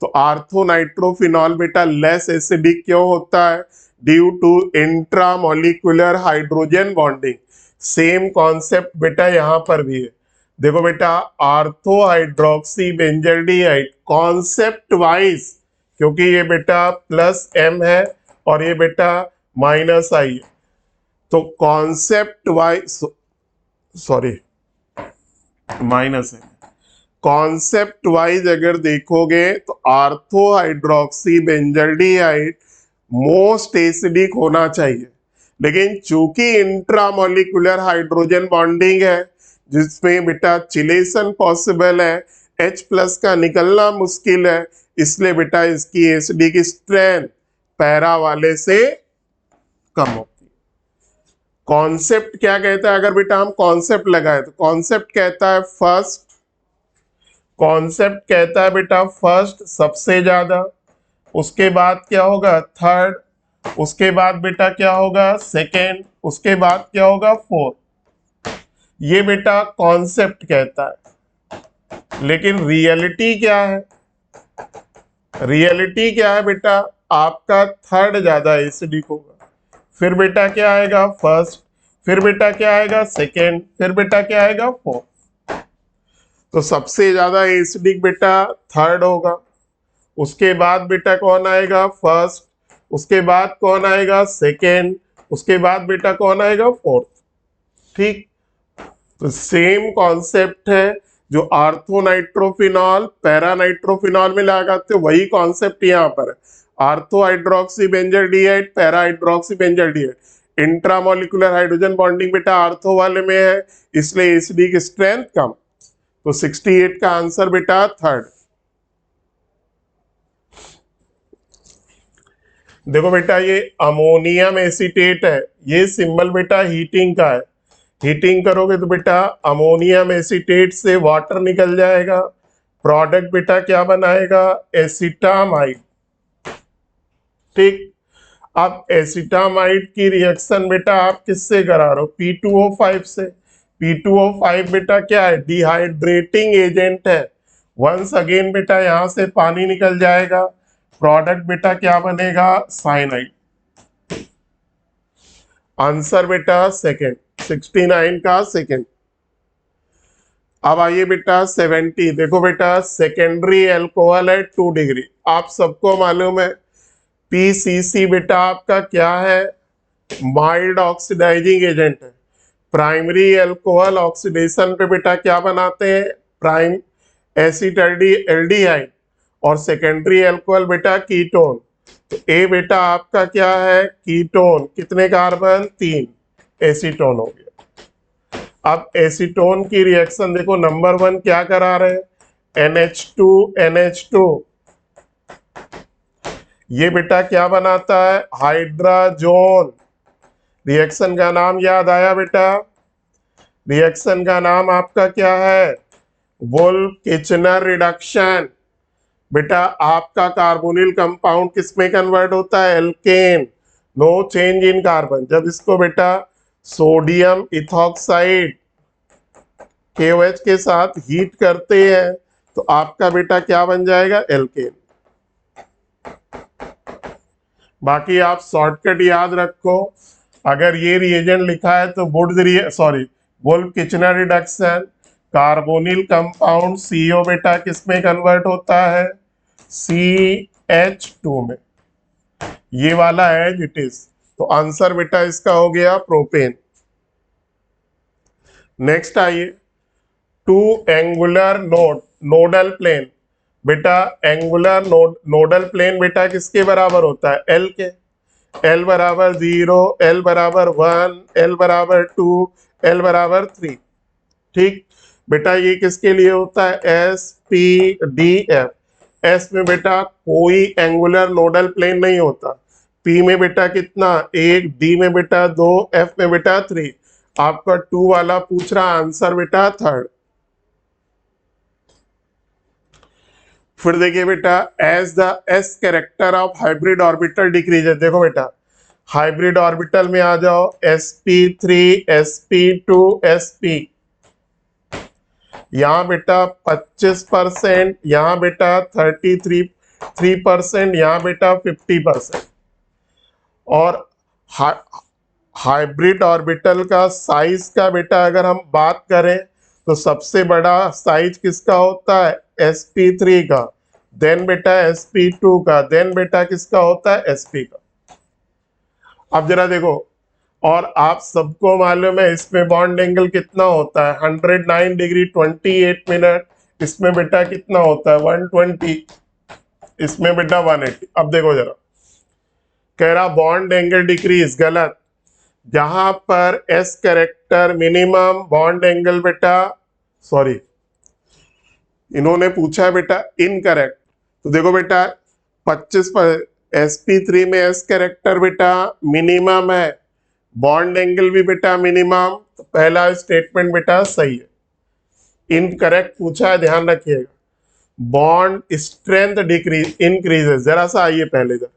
[SPEAKER 2] तो आर्थो नाइट्रोफिनॉल बेटा लेस एसिडिक क्यों होता है, due to intramolecular hydrogen bonding. Same concept बेटा यहाँ पर भी है। देखो बेटा ortho hydroxy benzaldehyde concept wise, क्योंकि ये बेटा प्लस M है और ये बेटा माइनस I है, तो कॉन्सेप्ट वाइज, सॉरी माइनस है, कॉन्सेप्ट वाइज अगर देखोगे तो ortho hydroxy benzaldehyde most acidic होना चाहिए, लेकिन चूंकि इंट्रामोलिकुलर हाइड्रोजन बॉन्डिंग है जिसमें बेटा चिलेशन पॉसिबल है, H प्लस का निकलना मुश्किल है, इसलिए बेटा इसकी एसिडिक स्ट्रेंथ पैरा वाले से कम होती है। कॉन्सेप्ट क्या कहता है, अगर बेटा हम कॉन्सेप्ट लगाए तो कॉन्सेप्ट कहता है फर्स्ट, कॉन्सेप्ट कहता है बेटा फर्स्ट सबसे ज्यादा, उसके बाद क्या होगा थर्ड, उसके बाद बेटा क्या होगा सेकेंड, उसके बाद क्या होगा फोर्थ। ये बेटा कॉन्सेप्ट कहता है, लेकिन रियलिटी क्या है, रियलिटी क्या है बेटा, आपका थर्ड ज्यादा एसिडिक होगा, फिर बेटा क्या आएगा फर्स्ट, फिर बेटा क्या आएगा सेकेंड, फिर बेटा क्या आएगा फोर्थ। तो सबसे ज्यादा एसिडिक बेटा थर्ड होगा, उसके बाद बेटा कौन आएगा फर्स्ट, उसके बाद कौन आएगा सेकेंड, उसके बाद बेटा कौन आएगा फोर्थ। ठीक, तो सेम कॉन्सेप्ट है जो आर्थोनाइट्रोफिनॉल पैरानाइट्रोफिनॉल में लगाते हो, वही कॉन्सेप्ट यहाँ पर है। Ortho hydroxy benzaldehyde, para hydroxy benzaldehyde, intramolecular hydrogen bonding बेटा आर्थो वाले में है, इसलिए एसिडिक स्ट्रेंथ कम। तो 68 का आंसर बेटा थर्ड। देखो बेटा ये अमोनियम एसीटेट है, ये सिंबल बेटा हीटिंग का है, हीटिंग करोगे तो बेटा अमोनियम एसीटेट से वाटर निकल जाएगा, प्रोडक्ट बेटा क्या बनाएगा एसिटामाइड। ठीक, अब एसिटामाइड की रिएक्शन बेटा आप किससे करा रहे हो, P2O5 से। P2O5 बेटा क्या है डिहाइड्रेटिंग एजेंट है, वंस अगेन बेटा यहां से पानी निकल जाएगा, प्रोडक्ट बेटा क्या बनेगा साइनाइड। आंसर बेटा सेकेंड, 69 का सेकेंड। अब आइए बेटा 70, देखो बेटा सेकेंडरी अल्कोहल है 2 डिग्री, आप सबको मालूम है PCC बेटा आपका क्या है माइल्ड ऑक्सीडाइजिंग एजेंट है। प्राइमरी अल्कोहल ऑक्सीडेशन पे बेटा क्या बनाते हैं प्राइम एसिटाल्डिहाइड, और सेकेंडरी अल्कोहल बेटा कीटोन। तो ए बेटा आपका क्या है कीटोन, कितने कार्बन 3, एसीटोन हो गया। अब एसीटोन की रिएक्शन देखो नंबर 1 क्या करा रहे हैं NH2NH2, ये बेटा क्या बनाता है हाइड्राजोन। रिएक्शन का नाम याद आया बेटा, रिएक्शन का नाम आपका क्या है वुल्फ किचनर रिडक्शन। बेटा आपका कार्बोनिल कंपाउंड किस में कन्वर्ट होता है alkane, no change in carbon. जब इसको बेटा सोडियम इथॉक्साइड KOH के साथ हीट करते हैं तो आपका बेटा क्या बन जाएगा एल्केन। बाकी आप शॉर्टकट याद रखो, अगर ये रिएजेंट लिखा है तो Wolff Kishner reduction, carbonyl compound CO बेटा किस में कन्वर्ट होता है CH2 में, ये वाला एज इट इज। तो आंसर बेटा इसका हो गया प्रोपेन। नेक्स्ट आइए 2 एंगुलर नोडल प्लेन, बेटा एंगुलर नोडल प्लेन बेटा किसके बराबर होता है L के, L बराबर 0, L बराबर 1, L बराबर 2, L बराबर 3। ठीक बेटा ये किसके लिए होता है SPDF। S में बेटा कोई एंगुलर नोडल प्लेन नहीं होता, P में बेटा कितना 1, D में बेटा 2, F में बेटा 3। आपका 2 वाला पूछ रहा आंसर बेटा थर्ड। फिर देखिए बेटा as the S character of hybrid orbital decreases, देखो बेटा हाइब्रिड ऑर्बिटल में आ जाओ sp3 sp2 sp, यहाँ बेटा 25%, यहाँ बेटा 33%, यहाँ बेटा 50%। और हाइब्रिड ऑर्बिटल का साइज का बेटा अगर हम बात करें तो सबसे बड़ा साइज किसका होता है sp3 का, देन बेटा sp2 का, देन बेटा किसका होता है sp का। अब जरा देखो, और आप सबको मालूम है इसमें बॉन्ड एंगल कितना होता है 109 डिग्री 28 मिनट, इसमें बेटा कितना होता है 120, इसमें बेटा 180। अब देखो जरा कह रहा बॉन्ड एंगल डिक्रीज, गलत, जहां पर S character minimum bond angle बेटा सॉरी इन्होंने पूछा है बेटा इनकरेक्ट। तो देखो बेटा 25 पर sp3 में S कैरेक्टर बेटा मिनिमम है, बॉन्ड एंगल भी बेटा मिनिमम, तो पहला स्टेटमेंट बेटा सही है। इनकरेक्ट पूछा है ध्यान रखिएगा। बॉन्ड स्ट्रेंथ डिक्रीज इंक्रीजेस, जरा सा आइए पहले इधर,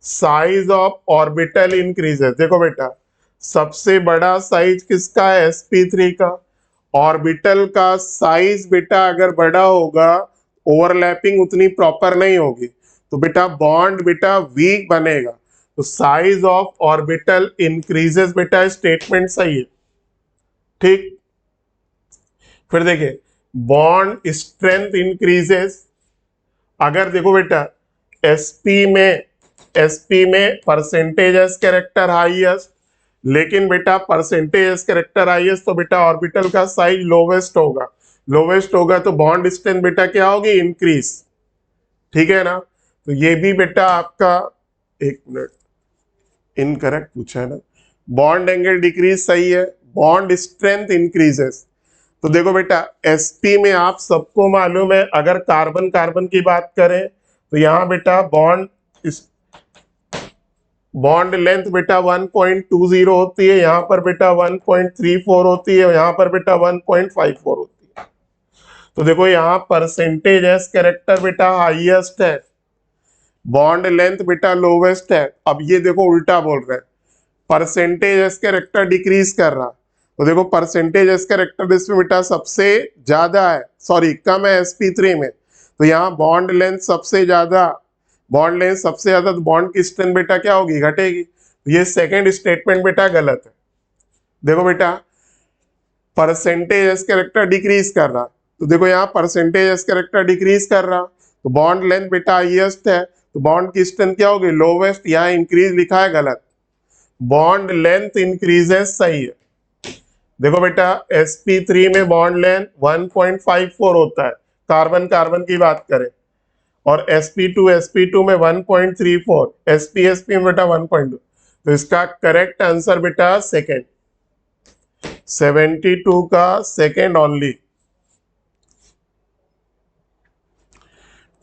[SPEAKER 2] साइज ऑफ ऑर्बिटल इंक्रीजेस। देखो बेटा सबसे बड़ा साइज किसका है sp3 का, ऑर्बिटल का साइज बेटा अगर बड़ा होगा ओवरलैपिंग उतनी प्रॉपर नहीं होगी, तो बेटा बॉन्ड बेटा वीक बनेगा, तो साइज ऑफ ऑर्बिटल इंक्रीजेस बेटा, स्टेटमेंट सही है। ठीक, फिर देखिए बॉन्ड स्ट्रेंथ इंक्रीजेस, अगर देखो बेटा एसपी में परसेंटेज एस कैरेक्टर हाईएस्ट, लेकिन बेटा परसेंटेज एस कैरेक्टर हाईएस्ट तो बेटा ऑर्बिटल का साइज लोवेस्ट होगा तो बॉन्ड स्ट्रेंथ बेटा क्या होगी, इंक्रीज। ठीक है ना, तो ये भी बेटा आपका, एक मिनट, इनकरेक्ट पूछा है ना, बॉन्ड एंगल डिक्रीज सही है, बॉन्ड स्ट्रेंथ इंक्रीजेस। तो देखो बेटा एसपी में आप सबको मालूम है, अगर कार्बन कार्बन की बात करें तो यहाँ बेटा बॉन्ड लेंथ बेटा 1.20 होती है, यहाँ पर बेटा 1.34 होती है, यहाँ पर बेटा 1.54 होती है। तो देखो यहाँ परसेंटेज एस कैरेक्टर बेटा हाईएस्ट है, बॉन्ड लेंथ बेटा लोवेस्ट है। अब ये देखो उल्टा बोल रहे हैं, परसेंटेज एस कैरेक्टर डिक्रीज कर रहा, तो देखो परसेंटेज एस कैरेक्टर इसमें बेटा सबसे ज्यादा है, सॉरी कम है sp3 में, तो यहाँ बॉन्ड लेंथ सबसे ज्यादा, तो बॉन्ड की स्ट्रेंथ बेटा क्या होगी, घटेगी। तो ये सेकंड स्टेटमेंट बेटा गलत है। देखो बेटा परसेंटेज एस कैरेक्टर डिक्रीज कर रहा, तो देखो यहाँ परसेंटेज एस कैरेक्टर डिक्रीज कर रहा, तो बॉन्ड लेंथ बेटा हाईएस्ट है, तो बॉन्ड की स्ट्रेंथ क्या होगी, लोवेस्ट। यहाँ इंक्रीज लिखा है गलत, बॉन्ड लेंथ इंक्रीजेस सही है। देखो बेटा sp3 में बॉन्ड लेंथ 1.54 होता है, कार्बन कार्बन की बात करें, और sp2 में 1.34, sp में बेटा 1.2, तो इसका करेक्ट आंसर बेटा सेकेंड, 72 का सेकेंड ओनली।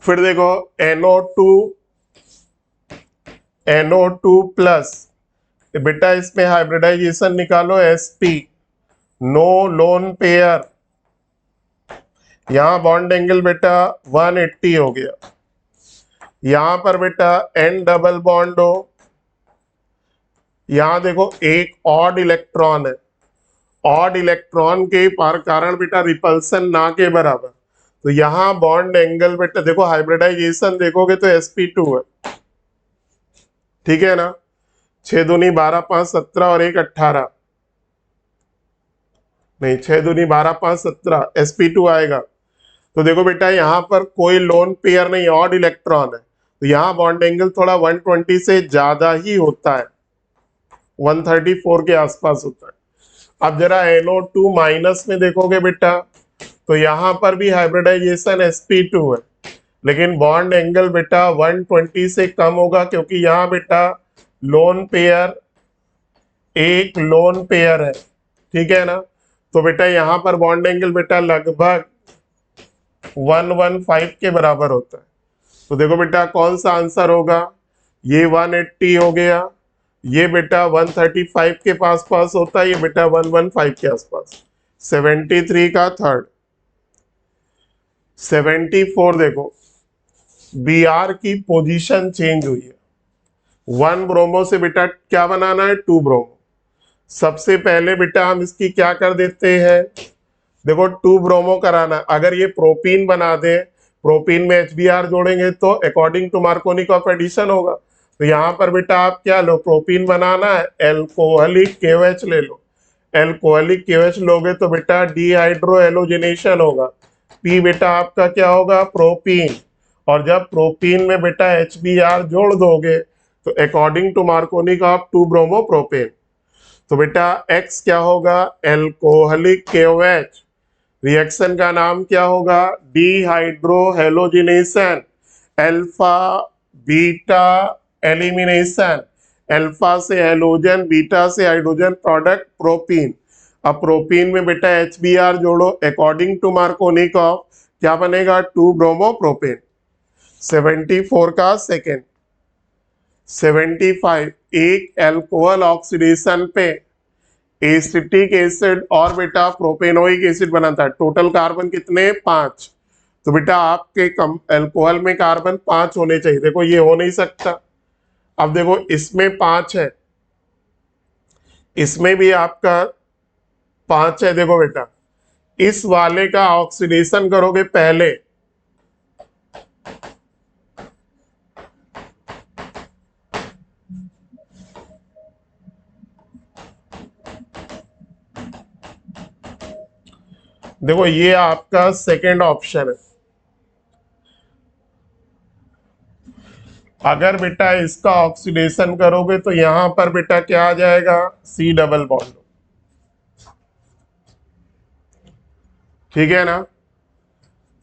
[SPEAKER 2] फिर देखो NO2 प्लस, बेटा इसमें हाइब्रिडाइजेशन निकालो, sp नो लोन पेयर, यहां बॉन्ड एंगल बेटा 180 हो गया, यहां पर बेटा n डबल बॉन्ड हो, यहां देखो एक ऑड इलेक्ट्रॉन है, ऑड इलेक्ट्रॉन के कारण बेटा रिपल्सन ना के बराबर, तो यहां बॉन्ड एंगल बेटा देखो हाइब्रिडाइजेशन देखोगे तो sp2 है। ठीक है ना, 6 दूनी 12 5 17 और 1 18, नहीं 6 दूनी 12 5 17, sp2 आएगा। तो देखो बेटा यहाँ पर कोई लोन पेयर नहीं, ऑड इलेक्ट्रॉन है, तो यहाँ बॉन्ड एंगल थोड़ा 120 से ज्यादा ही होता है, 134 के आसपास होता है। अब जरा NO2 माइनस में देखोगे बेटा, तो यहाँ पर भी हाइब्रिडाइजेशन sp2 है, लेकिन बॉन्ड एंगल बेटा 120 से कम होगा, क्योंकि यहाँ बेटा लोन पेयर, एक लोन पेयर है। ठीक है ना, तो बेटा यहाँ पर बॉन्ड एंगल बेटा लगभग 115 के बराबर होता है। तो देखो बेटा कौन सा आंसर होगा, ये 180 हो गया, ये बेटा 135 के पास होता है, ये बेटा 115 के आसपास, 73 का थर्ड। 74 देखो Br की पोजीशन चेंज हुई है, 1 ब्रोमो से बेटा क्या बनाना है, 2 ब्रोमो। सबसे पहले बेटा हम इसकी क्या कर देते हैं, देखो 2 ब्रोमो कराना, अगर ये प्रोपीन बना दे, प्रोपीन में HBr जोड़ेंगे तो according to Markovnikov of addition होगा, तो यहाँ पर बेटा आप क्या लो, प्रोपीन बनाना है, एल्कोहलिक KOH ले लो, एल्कोहलिक KOH लोगे तो बेटा डिहाइड्रो हेलोजिनेशन होगा, P बेटा आपका क्या होगा, प्रोपीन, और जब प्रोपीन में बेटा HBr जोड़ दोगे तो according to Markovnikov of 2 bromo propane, तो बेटा X क्या होगा, एल्कोहलिक KOH, रिएक्शन का नाम क्या होगा, dehydro halogenation, alpha beta elimination, alpha से हेलोजन, बीटा से हाइड्रोजन, प्रोडक्ट प्रोपीन। अब प्रोपीन में बेटा HBr जोड़ो, अकॉर्डिंग टू मार्कोनी ऑफ क्या बनेगा, 2 ब्रोमो प्रोपेन। 74 का सेकेंड। 75 एक अल्कोहल ऑक्सीडेशन पे एसिटिक एसिड और बेटा प्रोपेनोइक एसिड बनाता है, टोटल कार्बन कितने, 5, तो बेटा आपके अल्कोहल में कार्बन 5 होने चाहिए, देखो ये हो नहीं सकता। अब देखो इसमें 5 है, इसमें भी आपका 5 है, देखो बेटा इस वाले का ऑक्सीडेशन करोगे पहले, देखो ये आपका सेकेंड ऑप्शन है। अगर बेटा इसका ऑक्सीडेशन करोगे तो यहां पर बेटा क्या आ जाएगा, सी डबल बॉन्ड। ठीक है ना,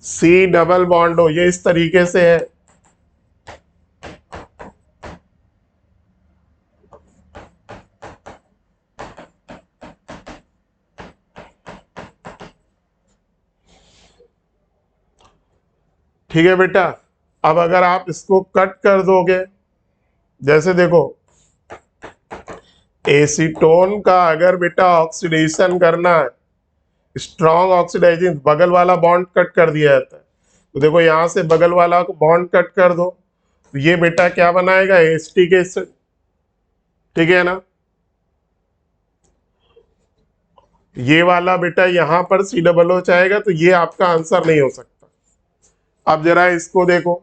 [SPEAKER 2] सी डबल बॉन्ड हो, ये इस तरीके से है। ठीक है बेटा, अब अगर आप इसको कट कर दोगे, जैसे देखो एसीटोन का अगर बेटा ऑक्सीडेशन करना है, स्ट्रॉन्ग ऑक्सीडाइजिंग, बगल वाला बॉन्ड कट कर दिया जाता है। तो देखो यहां से बगल वाला बॉन्ड कट कर दो, तो ये बेटा क्या बनाएगा, एसिटिक एसिड। ठीक है ना, ये वाला बेटा यहां पर सी डबल ओ चाहेगा, तो ये आपका आंसर नहीं हो सकता। अब जरा इसको देखो,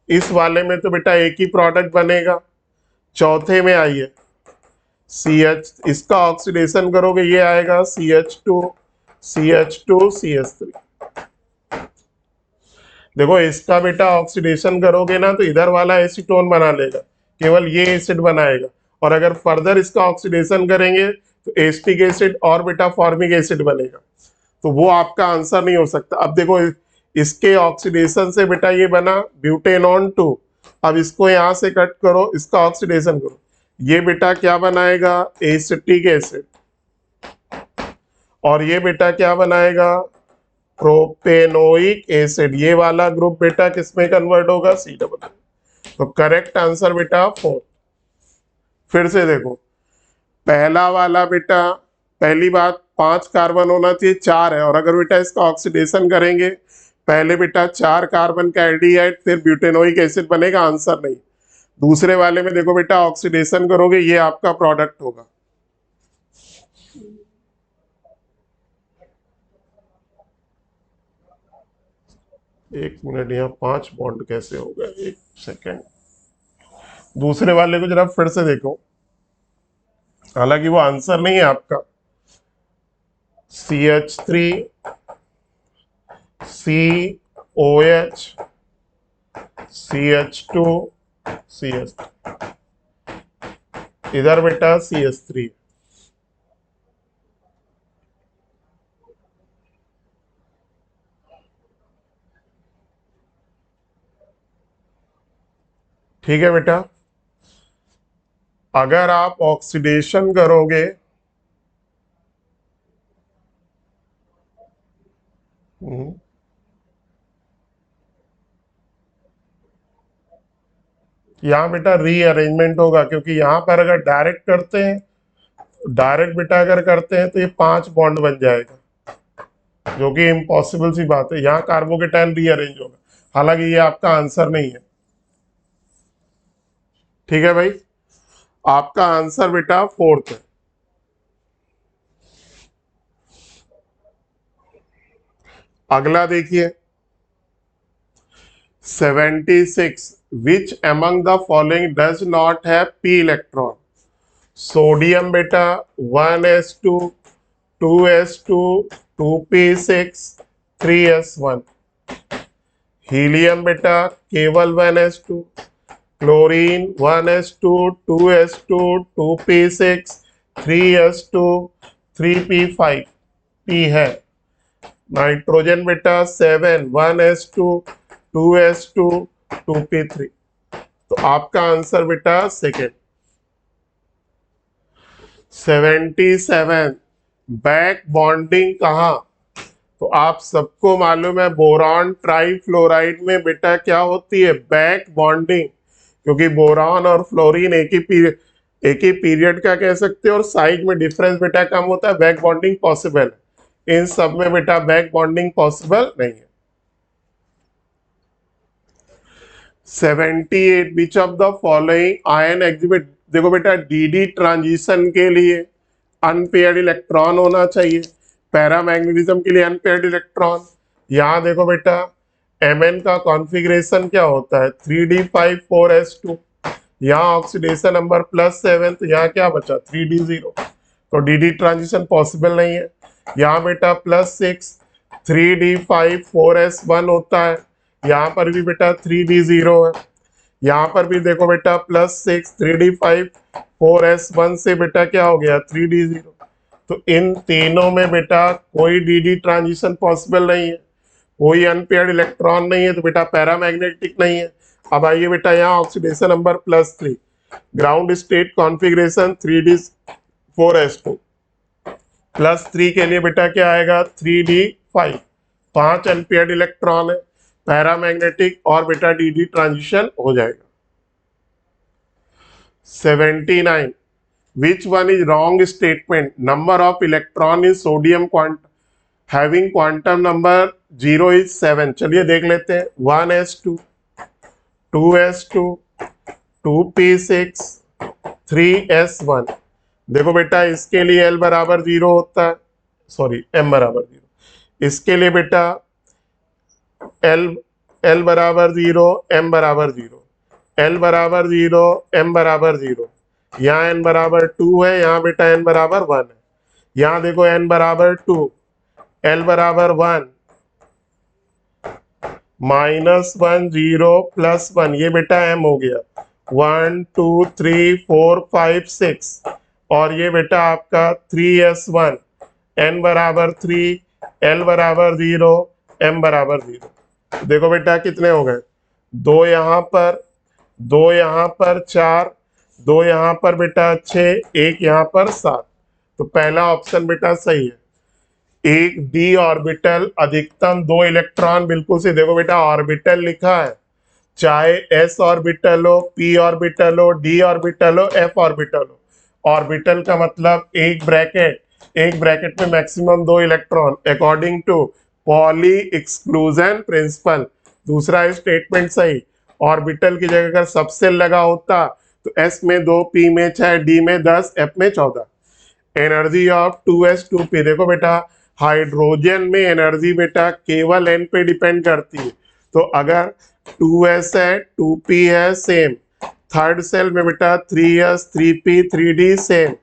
[SPEAKER 2] इस वाले में तो बेटा एक ही प्रोडक्ट बनेगा। चौथे में आइए, सी एच, इसका ऑक्सीडेशन करोगे ये आएगा CH2 CH2 CH3। देखो इसका बेटा ऑक्सीडेशन करोगे ना तो इधर वाला एसीटोन बना लेगा, केवल ये एसिड बनाएगा। और अगर फर्दर इसका ऑक्सीडेशन करेंगे तो एस्टिक एसिड और बेटा फॉर्मिक एसिड बनेगा, तो वो आपका आंसर नहीं हो सकता। अब देखो इसके ऑक्सीडेशन से बेटा ये बना ब्यूटेनॉन 2। अब इसको यहां से कट करो, इसका ऑक्सीडेशन करो, ये बेटा क्या बनाएगा, एसिटिक एसिड। और ये बेटा क्या बनाएगा, प्रोपेनोइक एसिड। ये वाला ग्रुप बेटा किसमें कन्वर्ट होगा, सी डबल। तो करेक्ट आंसर बेटा 4। फिर से देखो, पहला वाला बेटा, पहली बात 5 कार्बन होना चाहिए, 4 है। और अगर बेटा इसका ऑक्सीडेशन करेंगे, पहले बेटा 4 कार्बन का एल्डिहाइड, फिर ब्यूटेनोइक एसिड बनेगा, आंसर नहीं। दूसरे वाले में देखो बेटा ऑक्सीडेशन करोगे, ये आपका प्रोडक्ट होगा। एक मिनट, यहाँ 5 बॉन्ड कैसे हो गए, एक सेकेंड। दूसरे वाले को जरा फिर से देखो, हालांकि वो आंसर नहीं है आपका। CH3 COH CH2 CH3, इधर बेटा CH3। ठीक है बेटा, अगर आप ऑक्सीडेशन करोगे, यहाँ बेटा रीअरेंजमेंट होगा, क्योंकि यहाँ पर अगर डायरेक्ट करते हैं, डायरेक्ट बेटा अगर करते हैं तो ये 5 बॉन्ड बन जाएगा, जो कि इम्पॉसिबल सी बात है। यहाँ कार्बोकेटायन रीअरेंज होगा, हालांकि ये आपका आंसर नहीं है। ठीक है भाई, आपका आंसर बेटा 4th है। अगला देखिए 76, विच among the following does not have p electron. Sodium बेटा 1s2 2s2 2p6 3s1। Helium बेटा केवल 1s2। Chlorine 1s2 2s2 2p6 3s2 3p5 p है। नाइट्रोजन बेटा 7 1s2 2s2 2p3। तो आपका आंसर बेटा सेकेंड। 77, बैक बॉन्डिंग कहाँ, तो आप सबको मालूम है बोरॉन ट्राइफ्लोराइड में बेटा क्या होती है, बैक बॉन्डिंग। क्योंकि बोरॉन और फ्लोरीन एक ही पीरियड का कह सकते हो, और साइज में डिफरेंस बेटा कम होता है, बैक बॉन्डिंग पॉसिबल है। इन सब में बेटा बैक बॉन्डिंग पॉसिबल नहीं है। 78, which of the following ion exhibit. देखो बेटा डी ट्रांजिशन के लिए अनपेयर्ड इलेक्ट्रॉन होना चाहिए, पैरामैग्नेटिज्म के लिए अनपेयर्ड इलेक्ट्रॉन। यहाँ देखो बेटा Mn का कॉन्फ़िगरेशन क्या होता है, 3d5 4s2। यहाँ ऑक्सीडेशन नंबर +7, तो यहाँ क्या बचा 3d0, तो डी ट्रांजिशन पॉसिबल नहीं है। यहाँ बेटा +6, 3d5 4s1 होता है। यहाँ पर भी बेटा 3d0 है। यहाँ पर भी देखो बेटा +6 3d5 4s1 से बेटा क्या हो गया 3d0। तो इन तीनों में बेटा कोई dd ट्रांजिशन पॉसिबल नहीं है, कोई अनपेयर्ड इलेक्ट्रॉन नहीं है, तो बेटा पैरामैग्नेटिक नहीं है। अब आइए बेटा यहाँ oxidation number +3, ground state configuration 3d4s2 +3 के लिए बेटा क्या आएगा 3d5, 5 अनपेयर्ड इलेक्ट्रॉन है, पैरामैग्नेटिक और बेटा dd ट्रांजिशन हो जाएगा। 79 which one is wrong statement? Number of electron in sodium quantum having quantum number 0 is 7। चलिए देख लेते हैं 1s2 2s2 2p6 3s1। देखो बेटा इसके लिए l बराबर 0 होता है, सॉरी m बराबर 0। इसके लिए बेटा l बराबर 0 m बराबर 0, l बराबर 0 m बराबर 0। यहाँ n बराबर 2 है, यहाँ बेटा n बराबर 1 है। यहाँ देखो n बराबर 2 l बराबर 1 -1 0 +1, ये बेटा m हो गया 1 2 3 4 5 6। और ये बेटा आपका 3s1 n बराबर 3 l बराबर 0 m बराबर 0। देखो बेटा कितने हो गए, 2 यहाँ पर 2 यहाँ पर 4, 2 यहाँ पर बेटा 6, 1 यहाँ पर 7। तो पहला ऑप्शन बेटा सही है। एक d ऑर्बिटल अधिकतम 2 इलेक्ट्रॉन, बिल्कुल से देखो बेटा ऑर्बिटल लिखा है, चाहे s ऑर्बिटल हो, p ऑर्बिटल हो, d ऑर्बिटल हो, f ऑर्बिटल हो। ऑर्बिटल का मतलब एक ब्रैकेट में maximum 2 electron according to Pauli exclusion principle. दूसरा स्टेटमेंट सही, ऑर्बिटल की जगह अगर सबसेल लगा होता तो s में 2, p में 6, d में 10, f में 14। एनर्जी ऑफ 2s2p, देखो बेटा हाइड्रोजन में एनर्जी बेटा केवल n पे डिपेंड करती है। तो अगर 2s है 2p है सेम, थर्ड सेल में बेटा 3s 3p 3d same,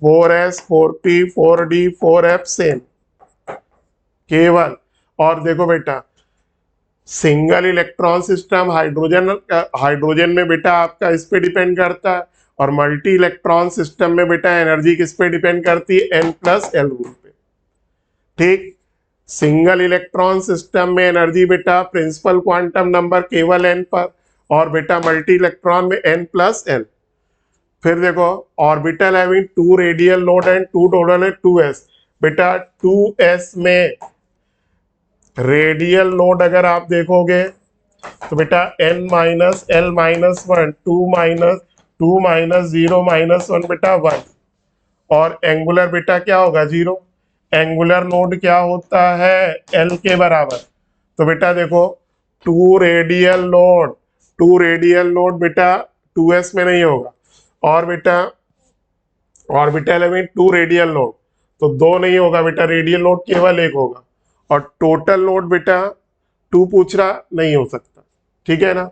[SPEAKER 2] 4s 4p 4d 4f same केवल। और देखो बेटा सिंगल इलेक्ट्रॉन सिस्टम हाइड्रोजन में बेटा आपका इस पे डिपेंड करता है, और मल्टी इलेक्ट्रॉन सिस्टम में बेटा एनर्जी किस पे डिपेंड करती है n+l रूल पे। ठीक, सिंगल इलेक्ट्रॉन सिस्टम में एनर्जी बेटा प्रिंसिपल क्वांटम नंबर केवल n पर, और बेटा मल्टी इलेक्ट्रॉन में n+l। फिर देखो orbital having 2 radial node and 2 total है 2s। बेटा 2s में रेडियल नोड अगर आप देखोगे तो बेटा n - l - 1 2 - 0 - 1 बेटा 1, और एंगुलर बेटा क्या होगा 0। एंगुलर नोड क्या होता है l के बराबर। तो बेटा देखो 2 रेडियल नोड बेटा 2s में नहीं होगा, और बेटा ऑर्बिटल में 2 रेडियल नोड तो 2 नहीं होगा बेटा, रेडियल नोड केवल 1 होगा, और टोटल नोड बेटा 2 पूछ रहा नहीं हो सकता, ठीक है ना।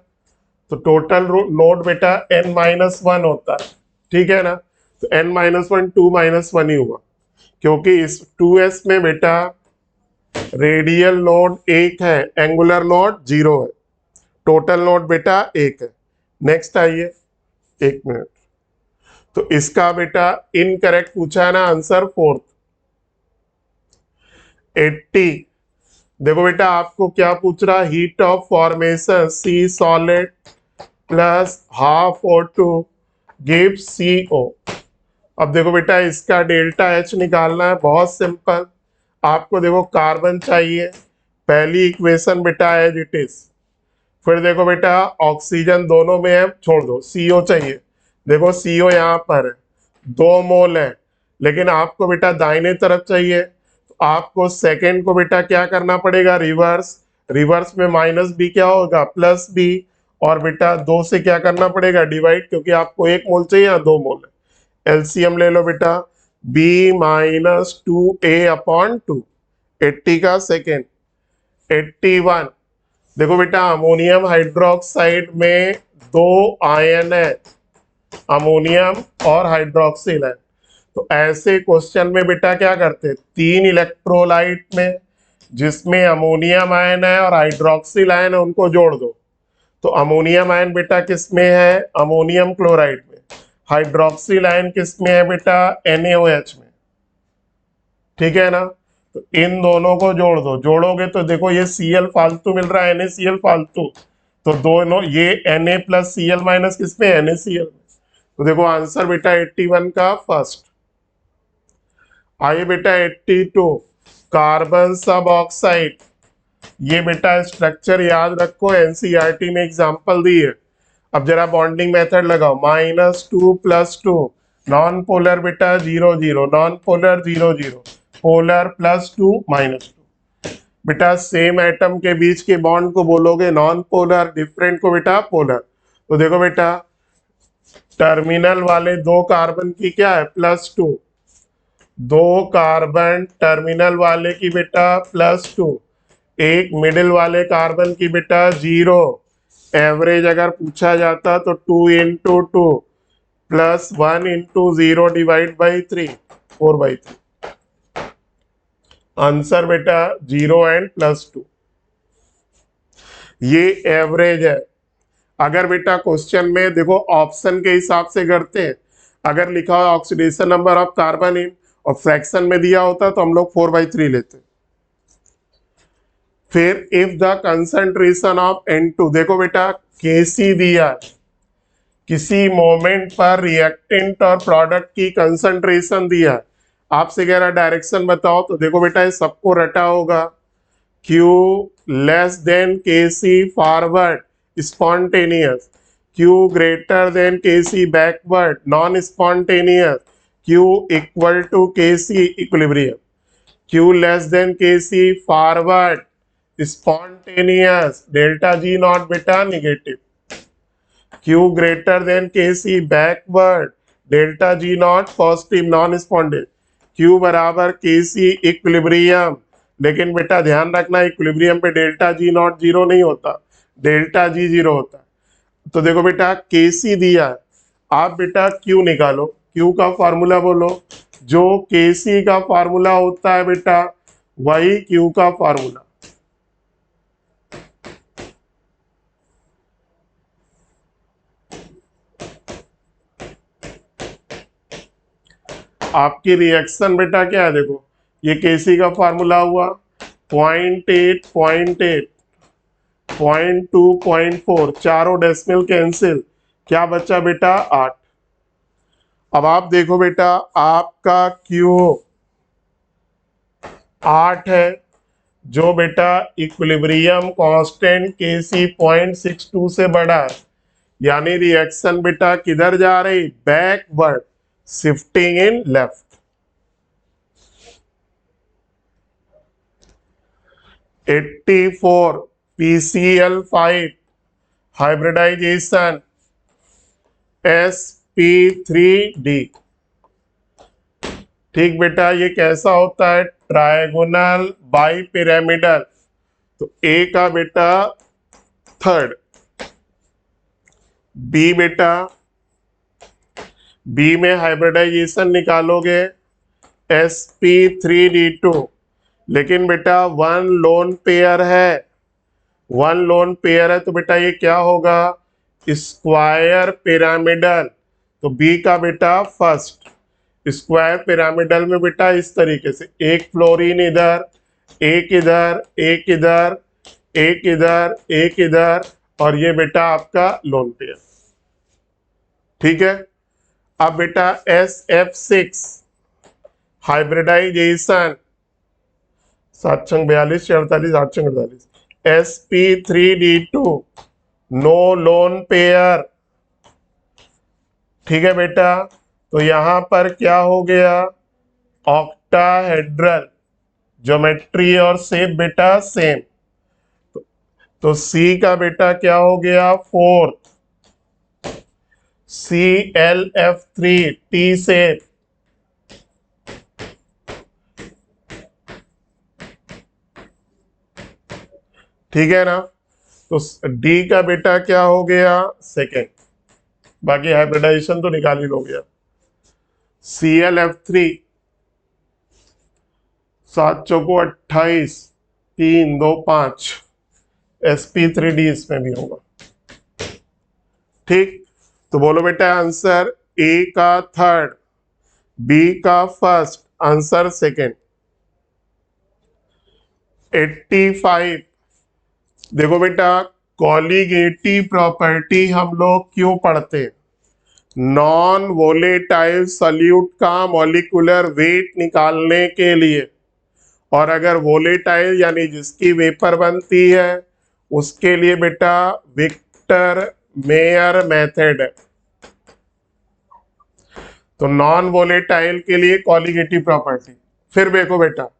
[SPEAKER 2] तो टोटल नोड बेटा n-1 होता है, ठीक है ना। तो n-1 2 - 1 ही हुआ, क्योंकि इस 2s में बेटा रेडियल नोड 1 है, एंगुलर नोड 0 है, टोटल नोड बेटा 1 है। नेक्स्ट आइए, 1 मिनट। तो इसका बेटा इनकरेक्ट पूछा है ना, आंसर 4th 80। देखो बेटा आपको क्या पूछ रहा, heat of formation C solid plus half O2 give CO। अब देखो बेटा इसका डेल्टा H निकालना है, बहुत सिंपल। आपको देखो कार्बन चाहिए, पहली इक्वेशन बेटा एज इट इज। फिर देखो बेटा ऑक्सीजन दोनों में है, छोड़ दो, CO चाहिए। देखो CO यहाँ पर है 2 मोल है, लेकिन आपको बेटा दाहिने तरफ चाहिए, तो आपको सेकेंड को बेटा क्या करना पड़ेगा, रिवर्स में -b क्या होगा +b, और बेटा 2 से क्या करना पड़ेगा डिवाइड, क्योंकि आपको 1 मोल चाहिए या 2 मोल है। एलसीएम ले लो बेटा b - 2a/2, 80 का सेकेंड 81। देखो बेटा अमोनियम हाइड्रोक्साइड में 2 आयन है, अमोनियम और हाइड्रोक्सिल है। तो ऐसे क्वेश्चन में बेटा क्या करते हैं, 3 इलेक्ट्रोलाइट में जिसमें अमोनियम आयन है और हाइड्रोक्सिल आयन है, उनको जोड़ दो। तो अमोनियम आयन बेटा किस में है? अमोनियम क्लोराइड में। हाइड्रोक्सिल आयन किस में है बेटा? NaOH में। ठीक है ना? तो इन दोनों को जोड़ दो। जोड़ोगे तो देखो ये Cl फालतू मिल रहा है, NaCl फालतू, तो दोनों ये Na प्लस Cl माइनस किसमें? NaCl में। तो देखो आंसर बेटा 81 का फर्स्ट। आइए बेटा 82, कार्बन सब ऑक्साइड। ये बेटा स्ट्रक्चर याद रखो, एनसीईआरटी में एग्जांपल दी है। अब जरा बॉन्डिंग मेथड लगाओ। -2 + 2, नॉन पोलर बेटा 0 0, नॉन पोलर 0 0, पोलर +2 -2। बेटा सेम एटम के बीच के बॉन्ड को बोलोगे नॉन पोलर, डिफरेंट को बेटा पोलर। तो देखो बेटा टर्मिनल वाले दो कार्बन की क्या है? +2। दो कार्बन टर्मिनल वाले की बेटा +2, एक मिडिल वाले कार्बन की बेटा 0। एवरेज अगर पूछा जाता तो 2 × 2 + 1 × 0 / 3, 4/3। आंसर बेटा 0 एंड +2। ये एवरेज है। अगर बेटा क्वेश्चन में देखो ऑप्शन के हिसाब से करते हैं, अगर लिखा हो oxidation number of carbon in और फ्रैक्शन में दिया होता तो हम लोग 4/3 लेते। फिर if the concentration of N2, देखो बेटा Kc दिया, किसी मोमेंट पर रिएक्टेंट और प्रोडक्ट की कंसंट्रेशन दिया, आपसे कह रहा डायरेक्शन बताओ, तो देखो बेटा ये सबको रटा होगा। Q less than Kc forward spontaneous, Q greater than Kc backward non spontaneous, Q equal to Kc equilibrium. Q less than Kc forward spontaneous, delta G naught बेटा negative. Q greater than Kc backward, delta G naught positive non spontaneous. Q बराबर Kc equilibrium, लेकिन बेटा ध्यान रखना equilibrium पे delta G not 0 नहीं होता, delta G 0 होता है। तो देखो बेटा Kc दिया है, आप बेटा Q निकालो। Q का फॉर्मूला बोलो, जो Kc का फॉर्मूला होता है बेटा वही Q का फॉर्मूला। आपकी रिएक्शन बेटा क्या है? देखो ये Kc का फार्मूला हुआ 0.8, 0.8, 0.2, 0.4, चारों डेसिमल कैंसिल, क्या बचा बेटा? 8। अब आप देखो बेटा आपका Q 8 है, जो बेटा इक्विलिब्रियम कांस्टेंट Kc 0.62 से बड़ा है, यानी रिएक्शन बेटा किधर जा रही? Backward, shifting in left. (84) PCl5 hybridisation sp3d। ठीक बेटा, ये कैसा होता है? Trigonal bipyramidal. तो ए का बेटा थर्ड, बी बेटा, बी में हाइब्रिडाइजेशन निकालोगे sp3d2, लेकिन बेटा वन लोन पेयर है, वन लोन पेयर है, तो बेटा ये क्या होगा? Square pyramidal. तो बी का बेटा फर्स्ट, स्क्वायर पिरामिडल में बेटा इस तरीके से एक फ्लोरीन इधर, एक इधर, एक इधर, एक इधर, एक इधर, और ये बेटा आपका लोन पेयर। ठीक है। अब बेटा SF6 hybridisation 742, 48, 848, sp3d2 no lone pair. ठीक है बेटा, तो यहां पर क्या हो गया? ऑक्टाहेड्रल, ज्योमेट्री और शेप बेटा सेम। तो C का बेटा क्या हो गया? Fourth, ClF3 T shape. ठीक है ना? तो D का बेटा क्या हो गया? सेकेंड। बाकी हाइब्रिडाइजेशन तो निकाल ही लोगे। ClF3 7 चौको 28, 3 2 5 sp3d इसमें भी होगा। ठीक, तो बोलो बेटा आंसर ए का थर्ड, बी का फर्स्ट, आंसर सेकंड। 85। देखो बेटा कॉलीगेटिव प्रॉपर्टी हम लोग क्यों पढ़ते हैं? नॉन वोलेटाइल सॉल्यूट का मॉलिक्यूलर वेट निकालने के लिए, और अगर वोलेटाइल यानी जिसकी वेपर बनती है उसके लिए बेटा विक्टर मेयर मेथड है। तो नॉन वोलेटाइल के लिए कॉलीगेटिव प्रॉपर्टी। फिर देखो बेटा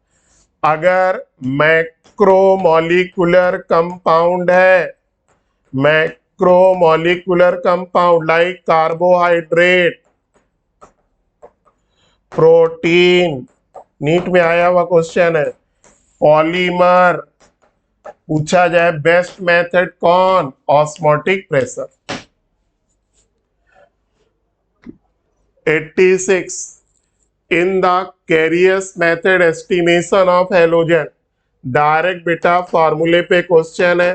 [SPEAKER 2] अगर मैक्रोमोलिकुलर कंपाउंड है, macromolecular compound like carbohydrate, protein, NEET में आया हुआ क्वेश्चन है, पॉलीमर, पूछा जाए बेस्ट मेथड कौन? Osmotic pressure. 86 in the Carius method estimation of halogen, direct बेटा फॉर्मूले पे क्वेश्चन है।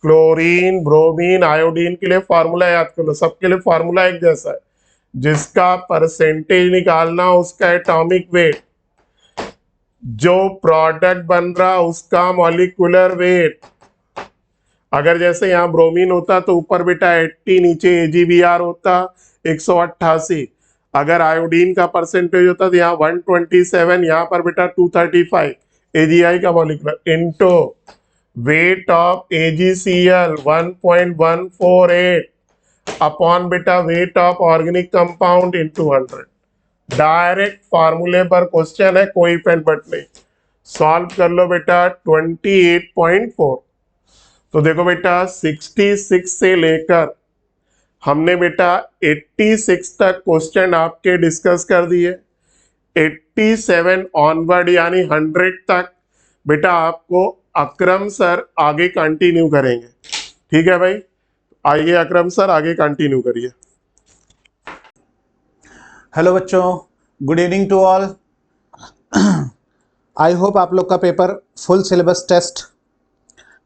[SPEAKER 2] क्लोरीन, ब्रोमीन, आयोडीन के लिए फॉर्मूला याद कर लो, सबके लिए फॉर्मूला एक जैसा है। जिसका परसेंटेज निकालना उसका एटॉमिक वेट, जो प्रोडक्ट बन रहा उसका मॉलिक्यूलर वेट। अगर जैसे यहाँ ब्रोमीन होता तो ऊपर बेटा 80, नीचे AgBr होता 188। अगर आयोडीन का परसेंटेज होता तो यहाँ 127, यहाँ पर बेटा 235 AgI का molecular into weight of AgCl 1.148 upon बेटा weight of organic compound into 100। Direct फार्मूले पर क्वेश्चन है, कोई पेन बट नहीं। सॉल्व कर लो बेटा 28.4। तो देखो बेटा 66 से लेकर हमने बेटा 86 तक क्वेश्चन आपके डिस्कस कर दिए। 87 ऑनवर्ड यानी 100 तक बेटा आपको अकरम सर आगे कंटिन्यू करेंगे। ठीक है भाई, आइए अकरम सर आगे कंटिन्यू करिए।
[SPEAKER 3] हेलो बच्चों, good evening to all. I hope आप लोग का पेपर फुल सिलेबस टेस्ट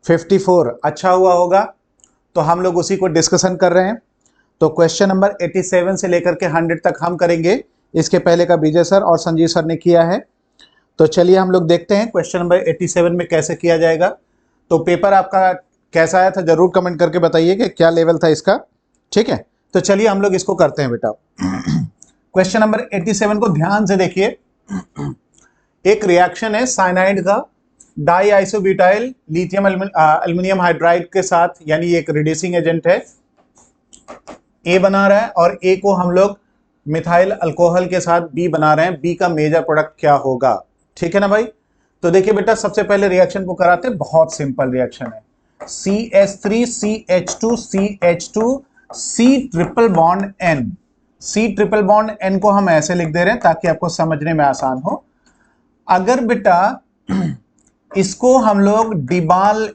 [SPEAKER 3] 54 अच्छा हुआ होगा। तो हम लोग उसी को डिस्कशन कर रहे हैं। तो क्वेश्चन नंबर 87 से लेकर के 100 तक हम करेंगे। इसके पहले का विजय सर और संजीव सर ने किया है। तो चलिए हम लोग देखते हैं क्वेश्चन नंबर 87 में कैसे किया जाएगा। तो पेपर आपका कैसा आया था जरूर कमेंट करके बताइए कि क्या लेवल था इसका। ठीक है, तो चलिए हम लोग इसको करते हैं बेटा। क्वेश्चन नंबर 87 को ध्यान से देखिए। एक रिएक्शन है साइनाइड का die isobutyl lithium aluminium hydride के साथ, यानी ये एक रिड्यूसिंग एजेंट है। ए बना रहा है और ए को हम लोग मिथाइल अल्कोहल के साथ बी बना रहे हैं। बी का मेजर प्रोडक्ट क्या होगा? ठीक है ना भाई। तो देखिए बेटा सबसे पहले रिएक्शन को कराते हैं। बहुत सिंपल रिएक्शन है। CH3 CH2 CH2 C triple bond N। C triple bond N को हम ऐसे लिख दे रहे हैं ताकि आपको समझने में आसान हो। अगर बेटा इसको हम लोग डिबाल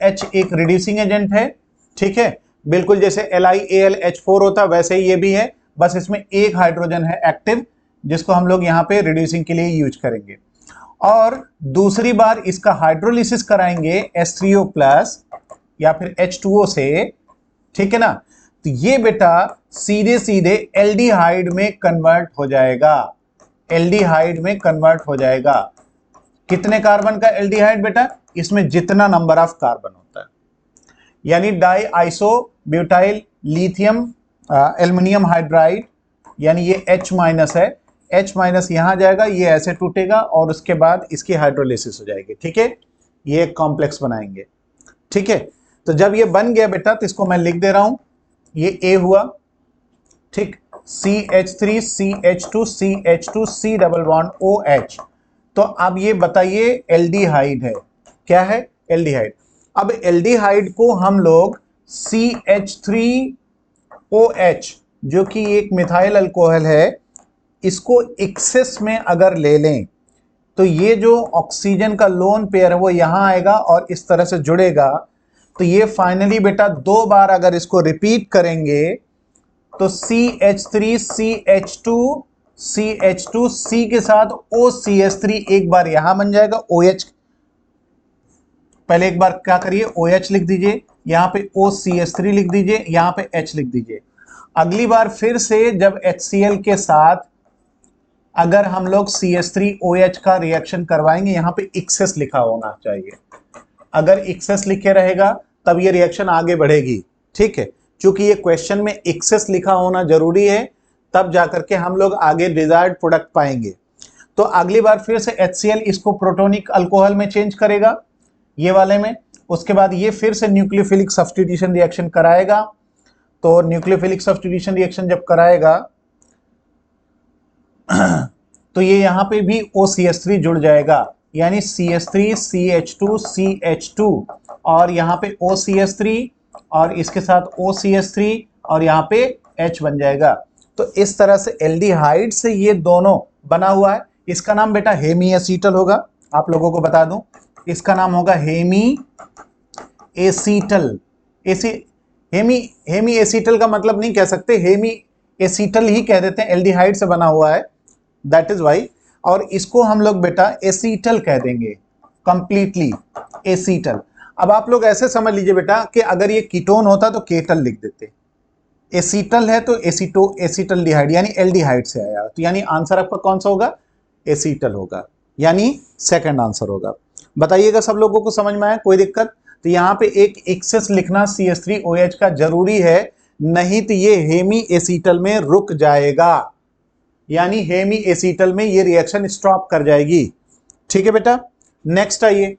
[SPEAKER 3] H एक रिड्यूसिंग एजेंट है। ठीक है, बिल्कुल जैसे LiAlH4 होता वैसे ही ये भी है, बस इसमें एक हाइड्रोजन है एक्टिव जिसको हम लोग यहाँ पे रिड्यूसिंग के लिए यूज करेंगे। और दूसरी बार इसका हाइड्रोलिसिस कराएंगे H3O प्लस या फिर H2O से। ठीक है ना, तो ये बेटा सीधे सीधे एल्डिहाइड में कन्वर्ट हो जाएगा। एल्डिहाइड में कन्वर्ट हो जाएगा। कितने कार्बन का एल्डिहाइड बेटा? इसमें जितना नंबर ऑफ कार्बन होता है, यानी die isobutyl lithium aluminium hydride, यानी ये H माइनस है। H माइनस यहां जाएगा, ये ऐसे टूटेगा और उसके बाद इसकी हाइड्रोलिसिस हो जाएगी। ठीक है, ये एक कॉम्प्लेक्स बनाएंगे। ठीक है, तो जब ये बन गया बेटा तो इसको मैं लिख दे रहा हूं, ये A हुआ। ठीक, CH3 CH2 CH2 C double bond OH। तो अब ये बताइए एल्डिहाइड है, क्या है? एल्डिहाइड। अब एल्डिहाइड को हम लोग CH3OH जो कि एक मिथाइल अल्कोहल है, इसको एक्सेस में अगर ले लें तो ये जो ऑक्सीजन का लोन पेयर है वो यहां आएगा और इस तरह से जुड़ेगा। तो ये फाइनली बेटा दो बार अगर इसको रिपीट करेंगे तो CH3 CH2 C के साथ OCH3 एक बार यहां बन जाएगा, OH पहले एक बार क्या करिए, OH लिख दीजिए, यहाँ पे OCH3 लिख दीजिए, यहाँ पे H लिख दीजिए। अगली बार फिर से जब HCl के साथ अगर हम लोग CH3OH का रिएक्शन करवाएंगे, यहाँ पे एक्सेस लिखा होना चाहिए। अगर एक्सेस लिखे रहेगा तब ये रिएक्शन आगे बढ़ेगी, ठीक है। क्योंकि ये क्वेश्चन में एक्सेस लिखा होना जरूरी है, तब जाकर के हम लोग आगे डिजायर्ड प्रोडक्ट पाएंगे। तो अगली बार फिर से HCl इसको प्रोटोनिक अल्कोहल में चेंज करेगा, ये वाले में। उसके बाद ये फिर से न्यूक्लियोफिलिक सब्स्टिट्यूशन रिएक्शन कराएगा। तो न्यूक्लियोफिलिक सब्स्टिट्यूशन रिएक्शन जब कराएगा तो ये यहाँ पे भी OCH3 जुड़ जाएगा, यानी CH3 CH2 CH2 और यहाँ पे OCH3 और इसके साथ OCH3 और यहाँ पे H बन जाएगा। तो इस तरह से एल्डिहाइड से ये दोनों बना हुआ है। इसका नाम बेटा हेमी एसीटल होगा, आप लोगों को बता दूं, इसका नाम होगा हेमी एसीटल। हेमी एसीटल का मतलब नहीं कह सकते, हेमी एसीटल ही कह देते हैं, एल्डिहाइड से बना हुआ है, दैट इज वाई। और इसको हम लोग बेटा एसीटल कह देंगे, कंप्लीटली एसीटल। अब आप लोग ऐसे समझ लीजिए बेटा कि अगर ये कीटोन होता तो केटल लिख देते, एसीटल है तो एसीटल डिहाइड यानी एल्डिहाइड से आया, तो यानी आंसर आपका कौन सा होगा, एसीटल होगा, यानी सेकंड आंसर होगा। बताइएगा सब लोगों को समझ में आया, कोई दिक्कत? तो यहाँ पे एक एक्सेस लिखना CH3OH का जरूरी है, नहीं तो ये हेमी एसीटल में रुक जाएगा, यानी हेमी एसीटल में ये रिएक्शन स्टॉप कर जाएगी, ठीक है बेटा। नेक्स्ट आइए,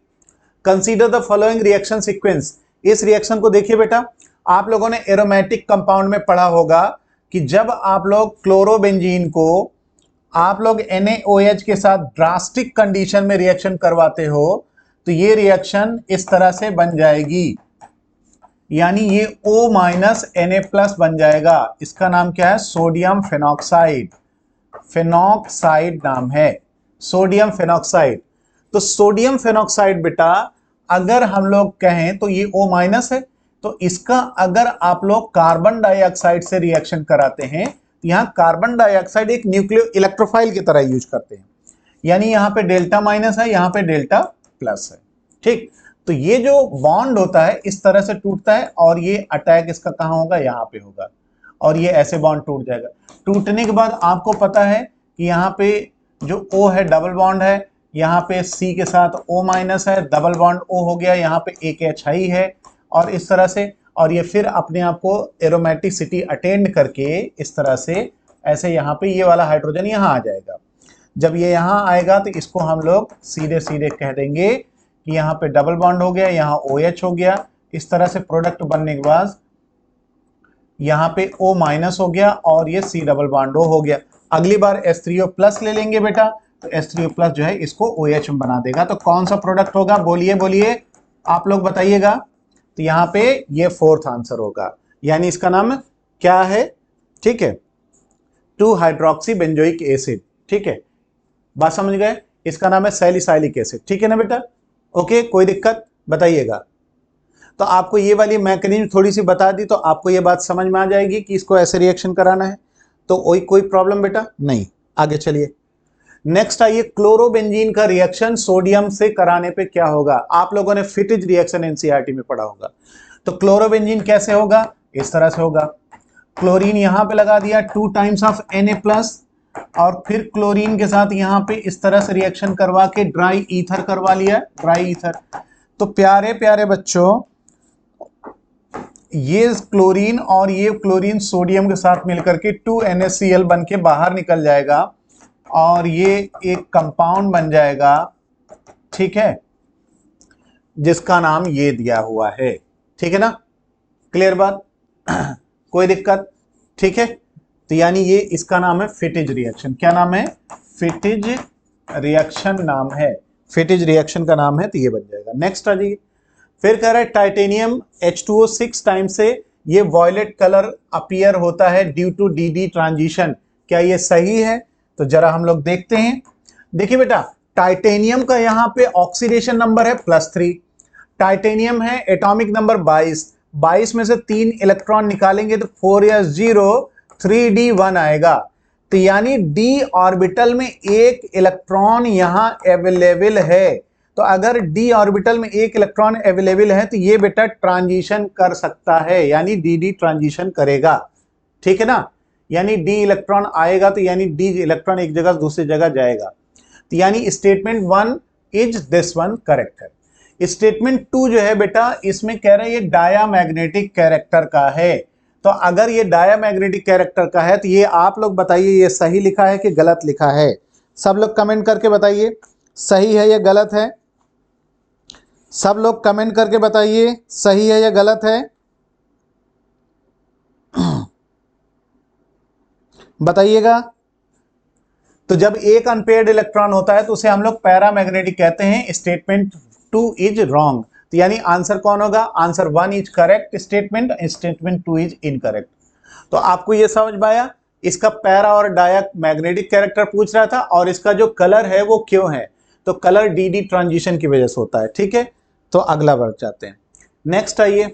[SPEAKER 3] consider the following reaction sequence. इस रिएक्शन को देखिए बेटा, आप लोगों ने एरोमेटिक कंपाउंड में पढ़ा होगा कि जब आप लोग क्लोरोबेंजीन को आप लोग NaOH के साथ ड्रास्टिक कंडीशन में रिएक्शन करवाते हो तो ये रिएक्शन इस तरह से बन जाएगी, यानी ये O- Na+ बन जाएगा। इसका नाम क्या है, सोडियम फेनॉक्साइड। फेनॉक्साइड नाम है, सोडियम फेनॉक्साइड। तो सोडियम फेनॉक्साइड बेटा अगर हम लोग कहें तो ये O- है, तो इसका अगर आप लोग कार्बन डाइऑक्साइड से रिएक्शन कराते हैं, यहां कार्बन डाइऑक्साइड एक न्यूक्लियो इलेक्ट्रोफाइल की तरह यूज करते हैं, यानी यहां पे Δ- है, यहां पे Δ+ है, ठीक। तो ये जो बॉन्ड होता है इस तरह से टूटता है और ये अटैक इसका कहां होगा, यहां पे होगा, और ये ऐसे बॉन्ड टूट जाएगा। टूटने के बाद आपको पता है कि यहाँ पे जो O है डबल बॉन्ड है, यहाँ पे C के साथ O- है, डबल बॉन्ड O हो गया, यहाँ पे एक H हाई है, और इस तरह से, और ये फिर अपने आप को एरोमेटिसिटी अटेंड करके इस तरह से ऐसे यहाँ पे ये वाला हाइड्रोजन यहाँ आ जाएगा। जब ये यहाँ आएगा तो इसको हम लोग सीधे सीधे कह देंगे कि यहाँ पे डबल बॉन्ड हो गया, यहाँ OH हो गया। इस तरह से प्रोडक्ट बनने के बाद यहाँ पे O- हो गया और ये C डबल बॉन्ड O हो गया। अगली बार H3O+ ले लेंगे बेटा, तो H3O+ जो है इसको OH में बना देगा। तो कौन सा प्रोडक्ट होगा, बोलिए बोलिए, आप लोग बताइएगा। तो यहाँ पे ये फोर्थ आंसर होगा, यानी इसका नाम क्या है, ठीक है, 2 हाइड्रोक्सी बेंजोइक एसिड, ठीक है, बात समझ गए। इसका नाम है सैलिसाइलिक एसिड, ठीक है ना बेटा, ओके, कोई दिक्कत बताइएगा। तो आपको ये वाली मैकेनिज्म थोड़ी सी बता दी तो आपको ये बात समझ में आ जाएगी कि इसको ऐसे रिएक्शन कराना है, तो कोई प्रॉब्लम बेटा नहीं। आगे चलिए, नेक्स्ट आइए, क्लोरोबेंजीन का रिएक्शन सोडियम से कराने पे क्या होगा। आप लोगों ने फिटिज रिएक्शन एनसीईआरटी में पढ़ा होगा। तो क्लोरोबेंजीन कैसे होगा, इस तरह से होगा, क्लोरीन यहां पे लगा दिया 2 टाइम्स ऑफ Na+, और फिर क्लोरीन के साथ यहां पे इस तरह से रिएक्शन करवा के ड्राई ईथर करवा लिया, ड्राई ईथर। तो प्यारे प्यारे बच्चों, ये क्लोरीन और ये क्लोरीन सोडियम के साथ मिलकर के 2NaCl बन के बाहर निकल जाएगा और ये एक कंपाउंड बन जाएगा, ठीक है, जिसका नाम ये दिया हुआ है, ठीक है ना, क्लियर बात, कोई दिक्कत, ठीक है। तो यानी ये इसका नाम है फिटिज रिएक्शन। क्या नाम है, फिटिज रिएक्शन नाम है, फिटिज रिएक्शन का नाम है, तो ये बन जाएगा। नेक्स्ट आ जाइए, फिर कह रहा है टाइटेनियम H2O 6 टाइम से ये वॉयलेट कलर अपीयर होता है ड्यू टू DD ट्रांजिशन, क्या ये सही है? तो जरा हम लोग देखते हैं। देखिए बेटा, टाइटेनियम का यहाँ पे ऑक्सीडेशन नंबर है +3, टाइटेनियम है एटॉमिक नंबर 22 में से 3 इलेक्ट्रॉन निकालेंगे तो 4 या 0 3D1 आएगा। तो यानी D ऑर्बिटल में एक इलेक्ट्रॉन यहां अवेलेबल है, तो अगर डी ऑर्बिटल में एक इलेक्ट्रॉन अवेलेबल है तो ये बेटा ट्रांजिशन कर सकता है, यानी डी डी ट्रांजिशन करेगा, ठीक है ना। यानी डी इलेक्ट्रॉन आएगा तो यानी डी इलेक्ट्रॉन एक जगह से दूसरी जगह जाएगा। तो यानी statement 1 is this one correct है। स्टेटमेंट 2 जो है बेटा, इसमें कह रहे हैं ये डायामैग्नेटिक कैरेक्टर का है। तो अगर ये डायामैग्नेटिक कैरेक्टर का है तो ये आप लोग बताइए ये सही लिखा है कि गलत लिखा है। सब लोग कमेंट करके बताइए सही है या गलत है। सब लोग कमेंट करके बताइए सही है या गलत है। बताइएगा। तो जब एक अनपेयर्ड इलेक्ट्रॉन होता है तो उसे हम लोग पैरामैग्नेटिक कहते हैं। Statement 2 is wrong. तो यानी आंसर कौन होगा? Answer 1 is correct statement, statement 2 is incorrect. तो आपको ये समझ में आया? इसका पैरा और डाया मैग्नेटिक कैरेक्टर पूछ रहा था और इसका जो कलर है वो क्यों है, तो कलर डी डी ट्रांजिशन की वजह से होता है, ठीक है। तो अगला वर्ग जाते हैं। नेक्स्ट आइए,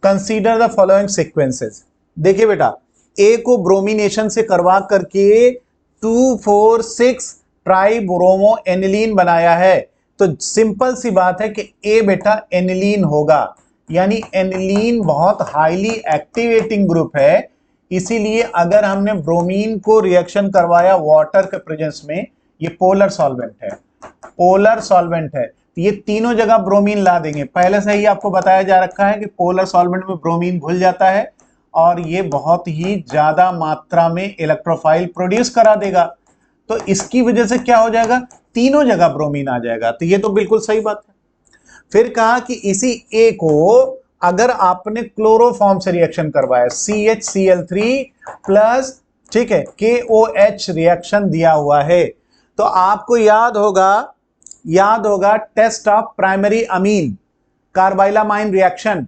[SPEAKER 3] कंसीडर द फॉलोइंग सीक्वेंसेस। देखिए बेटा, ए को ब्रोमिनेशन से करवा करके 2,4,6 ट्राइब्रोमो एनिलीन बनाया है। तो सिंपल सी बात है कि ए बेटा एनिलीन होगा, यानी एनिलीन बहुत हाईली एक्टिवेटिंग ग्रुप है। इसीलिए अगर हमने ब्रोमीन को रिएक्शन करवाया वाटर के प्रेजेंस में, ये पोलर सॉल्वेंट है, पोलर सॉल्वेंट है, तो ये तीनों जगह ब्रोमीन ला देंगे। पहले से ही आपको बताया जा रखा है कि पोलर सॉल्वेंट में ब्रोमीन घुल जाता है और ये बहुत ही ज्यादा मात्रा में इलेक्ट्रोफाइल प्रोड्यूस करा देगा। तो इसकी वजह से क्या हो जाएगा? तीनों जगह ब्रोमीन आ जाएगा। तो ये तो बिल्कुल सही बात है। फिर कहा कि इसी ए को अगर आपने क्लोरोफॉर्म से रिएक्शन करवाया, CHCl3 प्लस, ठीक है, KOH रिएक्शन दिया हुआ है, तो आपको याद होगा test of primary amine carbylamine reaction,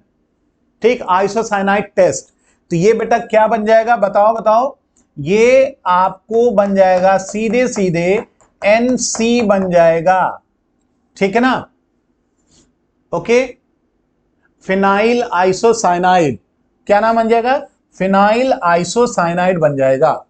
[SPEAKER 3] ठीक, आइसोसाइनाइड टेस्ट। तो ये बेटा क्या बन जाएगा? बताओ। ये आपको बन जाएगा सीधे NC बन जाएगा, ठीक है ना। ओके, फिनाइल आइसोसाइनाइड, क्या नाम बन जाएगा? फिनाइल आइसोसाइनाइड बन जाएगा।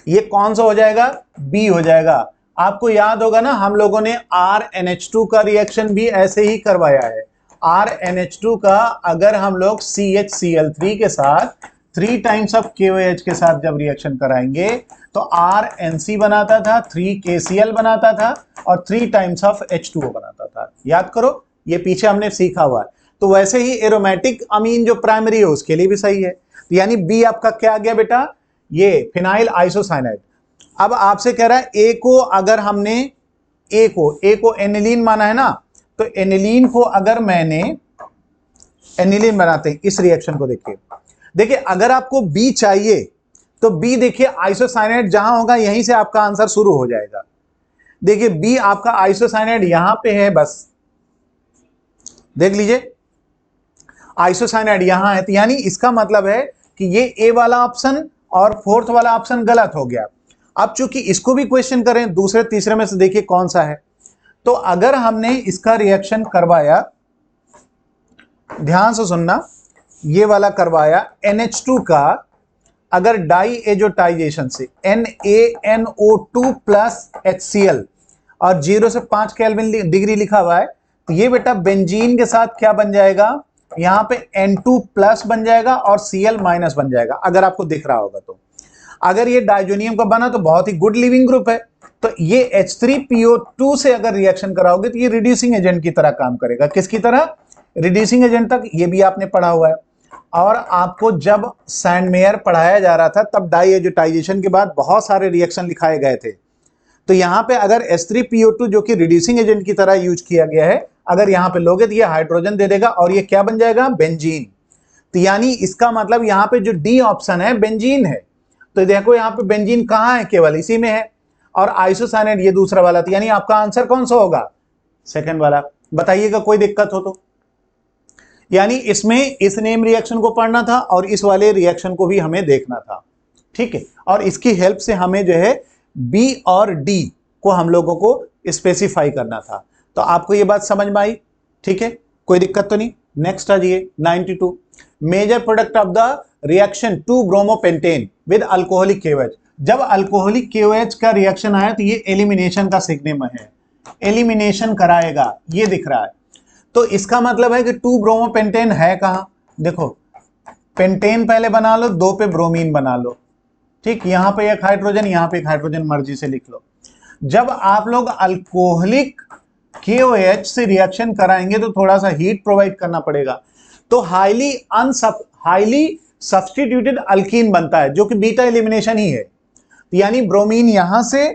[SPEAKER 3] ये कौन सा हो जाएगा? बी हो जाएगा। आपको याद होगा ना, हम लोगों ने RNH2 का रिएक्शन भी ऐसे ही करवाया है। RNH2 का अगर हम लोग CHCl3 के साथ 3 टाइम्स ऑफ KOH के साथ जब रिएक्शन कराएंगे तो RNC बनाता था, 3KCl बनाता था और 3 टाइम्स ऑफ H2O बनाता था। याद करो, ये पीछे हमने सीखा हुआ है। तो वैसे ही एरोमेटिक अमीन जो प्राइमरी है उसके लिए भी सही है। तो यानी बी आपका क्या आ गया बेटा? ये फिनाइल आइसोसाइनाइड। अब आपसे कह रहा है ए को अगर हमने ए को एनिलीन माना है ना, तो एनिलीन को अगर मैंने एनिलीन बनाते हैं, इस रिएक्शन को देखिए अगर आपको बी चाहिए तो बी देखिए आइसोसाइनाइड जहां होगा यहीं से आपका आंसर शुरू हो जाएगा। देखिए बी आपका आइसोसाइनाइड यहां पे है, बस देख लीजिए आइसोसाइनाइड यहां है। तो यानी इसका मतलब है कि ये ए वाला ऑप्शन और फोर्थ वाला ऑप्शन गलत हो गया। अब चूंकि इसको भी क्वेश्चन करें दूसरे तीसरे में से, देखिए कौन सा है। तो अगर हमने इसका रिएक्शन करवाया, ध्यान से सुनना, ये वाला करवाया NH2 का, अगर डाई एजोटाइजेशन से NaNO2 प्लस HCl और 0 से 5 केल्विन डिग्री लिखा हुआ है, तो ये बेटा बेंजीन के साथ क्या बन जाएगा? यहां पे N2 प्लस बन जाएगा और Cl माइनस बन जाएगा, अगर आपको दिख रहा होगा तो। अगर ये डाइजोनियम का बना तो बहुत ही गुड लिविंग ग्रुप है। तो ये H3PO2 से अगर रिएक्शन कराओगे तो ये रिड्यूसिंग एजेंट की तरह काम करेगा। किसकी तरह? रिड्यूसिंग एजेंट तक ये भी आपने पढ़ा हुआ है। और आपको जब सैंडमेयर पढ़ाया जा रहा था तब डाई एजोटाइजेशन के बाद बहुत सारे रिएक्शन लिखाए गए थे। तो यहां पे अगर H3PO2 जो कि रिड्यूसिंग एजेंट की तरह यूज किया गया है, अगर यहां पे लोगे तो ये हाइड्रोजन दे देगा और ये क्या बन जाएगा? बेंजीन। तो यानी इसका मतलब यहां पे जो डी ऑप्शन है बेंजीन है। तो देखो यहां पे बेंजीन कहां है? केवल इसी में है। और आइसोसाइनाइड ये दूसरा वाला, तो यानी आपका आंसर कौन सा होगा? सेकंड वाला। बताइएगा कोई दिक्कत हो तो। यानी इसमें इस नेम रिएक्शन को पढ़ना था और इस वाले रिएक्शन को भी हमें देखना था, ठीक है। और इसकी हेल्प से हमें जो है बी और डी को हम लोगों को स्पेसिफाई करना था। तो आपको ये बात समझ में आई? ठीक है, कोई दिक्कत तो नहीं। नेक्स्ट आ जाइए 92। Major product of the reaction two bromopentane with alcoholic KOH। जब अल्कोहलिक KOH का रिएक्शन आया तो ये एलिमिनेशन का सिग्नम है। एलिमिनेशन कराएगा, ये दिख रहा है। तो इसका मतलब है कि 2 ब्रोमो पेंटेन है कहां, देखो पेंटेन पहले बना लो, 2 पे ब्रोमीन बना लो, ठीक, यहां पे एक हाइड्रोजन, यहां पे एक हाइड्रोजन, मर्जी से लिख लो। जब आप लोग अल्कोहलिक KOH से रिएक्शन कराएंगे तो थोड़ा सा हीट प्रोवाइड करना पड़ेगा, तो हाईली सब्स्टिट्यूटेड अल्कीन बनता है जो कि बीटा एलिमिनेशन ही है। यानी ब्रोमीन यहां से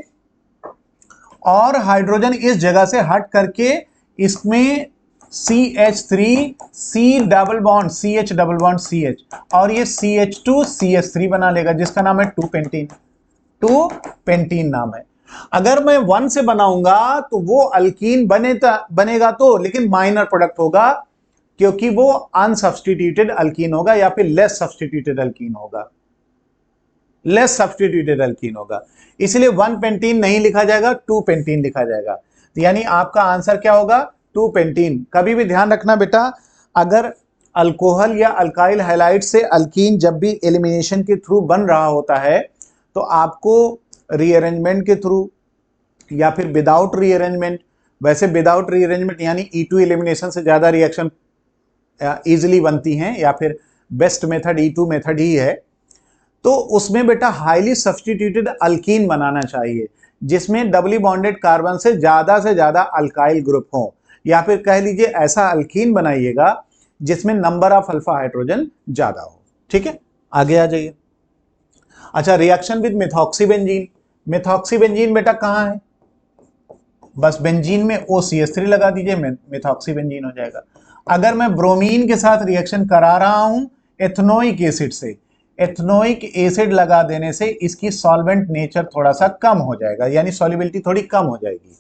[SPEAKER 3] और हाइड्रोजन इस जगह से हट करके इसमें CH3 C double bond CH double bond CH और ये CH2 CH3 बना लेगा जिसका नाम है 2 पेंटीन नाम है। अगर मैं 1 से बनाऊंगा तो वो अल्कीन बनेगा तो, लेकिन माइनर प्रोडक्ट होगा क्योंकि वो अनसब्स्टिट्यूटेड अल्कीन होगा या फिर लेस सब्स्टिट्यूटेड अल्कीन होगा, लेस सब्स्टिट्यूटेड अल्कीन होगा। इसलिए 1 पेंटीन नहीं लिखा जाएगा, 2 पेंटीन लिखा जाएगा। तो यानी आपका आंसर क्या होगा, 2 पेंटीन। कभी भी ध्यान रखना बेटा, अगर अल्कोहल या अल्काइल हैलाइड से अल्कीन जब भी एलिमिनेशन के थ्रू बन रहा होता है तो आपको रीअरेंजमेंट के थ्रू या फिर विदाउट रीअरेंजमेंट, वैसे विदाउट रीअरेंजमेंट यानी E2 एलिमिनेशन से ज्यादा रिएक्शन इजिली बनती हैं या फिर बेस्ट मेथड E2 मेथड ही है, तो उसमें बेटा हाईली सब्स्टिट्यूटेड अल्कीन बनाना चाहिए जिसमें डबली बॉन्डेड कार्बन से ज्यादा अल्काइल ग्रुप हो, या फिर कह लीजिए ऐसा अल्कीन बनाइएगा जिसमें नंबर ऑफ अल्फा हाइड्रोजन ज्यादा हो। ठीक है, आगे आ जाइए। अच्छा, रिएक्शन विद मिथॉक्सीबेंजीन। मिथॉक्सीबेंजीन बेटा कहां है, बस बेंजीन में OCH3 लगा दीजिए, मिथॉक्सीबेंजीन हो जाएगा। अगर मैं ब्रोमीन के साथ रिएक्शन करा रहा हूं एथनोइक एसिड से, एथनोइक एसिड लगा देने से इसकी सॉल्वेंट नेचर थोड़ा सा कम हो जाएगा, यानी सॉल्युबिलिटी थोड़ी कम हो जाएगी,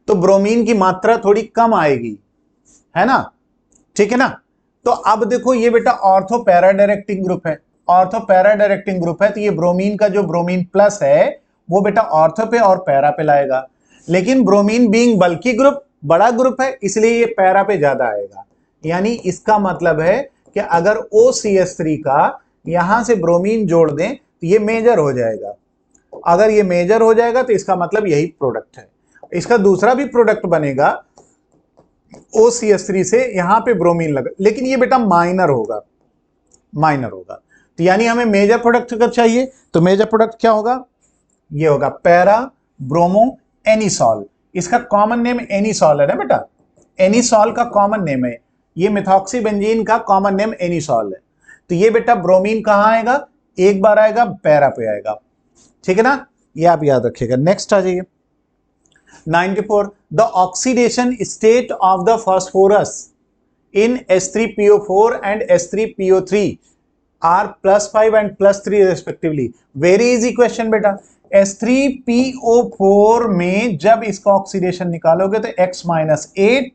[SPEAKER 3] तो ब्रोमीन की मात्रा थोड़ी कम आएगी, है ना, ठीक है ना। तो अब देखो ये बेटा ऑर्थो पैरा डायरेक्टिंग ग्रुप है, ऑर्थो पैरा डायरेक्टिंग ग्रुप है, तो ये ब्रोमीन का जो ब्रोमीन प्लस है वो बेटा ऑर्थो पे और पैरा पे लाएगा, लेकिन ब्रोमीन बीइंग बल्की ग्रुप, बड़ा ग्रुप है, इसलिए ये पैरा पे ज्यादा आएगा। यानी इसका मतलब है कि अगर OCH3 का यहां से ब्रोमीन जोड़ दें तो ये मेजर हो जाएगा, अगर ये मेजर हो जाएगा तो इसका मतलब यही प्रोडक्ट है। इसका दूसरा भी प्रोडक्ट बनेगा OCH3 से, यहां पे ब्रोमीन लगा, लेकिन ये बेटा माइनर होगा, माइनर होगा। तो यानी हमें मेजर प्रोडक्ट अगर चाहिए तो मेजर प्रोडक्ट क्या होगा, ये होगा पैरा ब्रोमो एनिसॉल। इसका कॉमन नेम एनिसॉल है ना बेटा, एनिसॉल का कॉमन नेम है, ये मिथॉक्सीबेंजीन का कॉमन नेम एनिसॉल है। तो ये बेटा ब्रोमीन कहां आएगा, एक बार आएगा पैरा पे आएगा, ठीक है ना, ये आप याद रखिएगा। नेक्स्ट आ जाइए 94, the oxidation state of the phosphorus in H3PO4 and H3PO3 are +5 and +3 respectively. Very easy question बेटा, H3PO4 में जब इसका ऑक्सीडेशन निकालोगे तो X-8,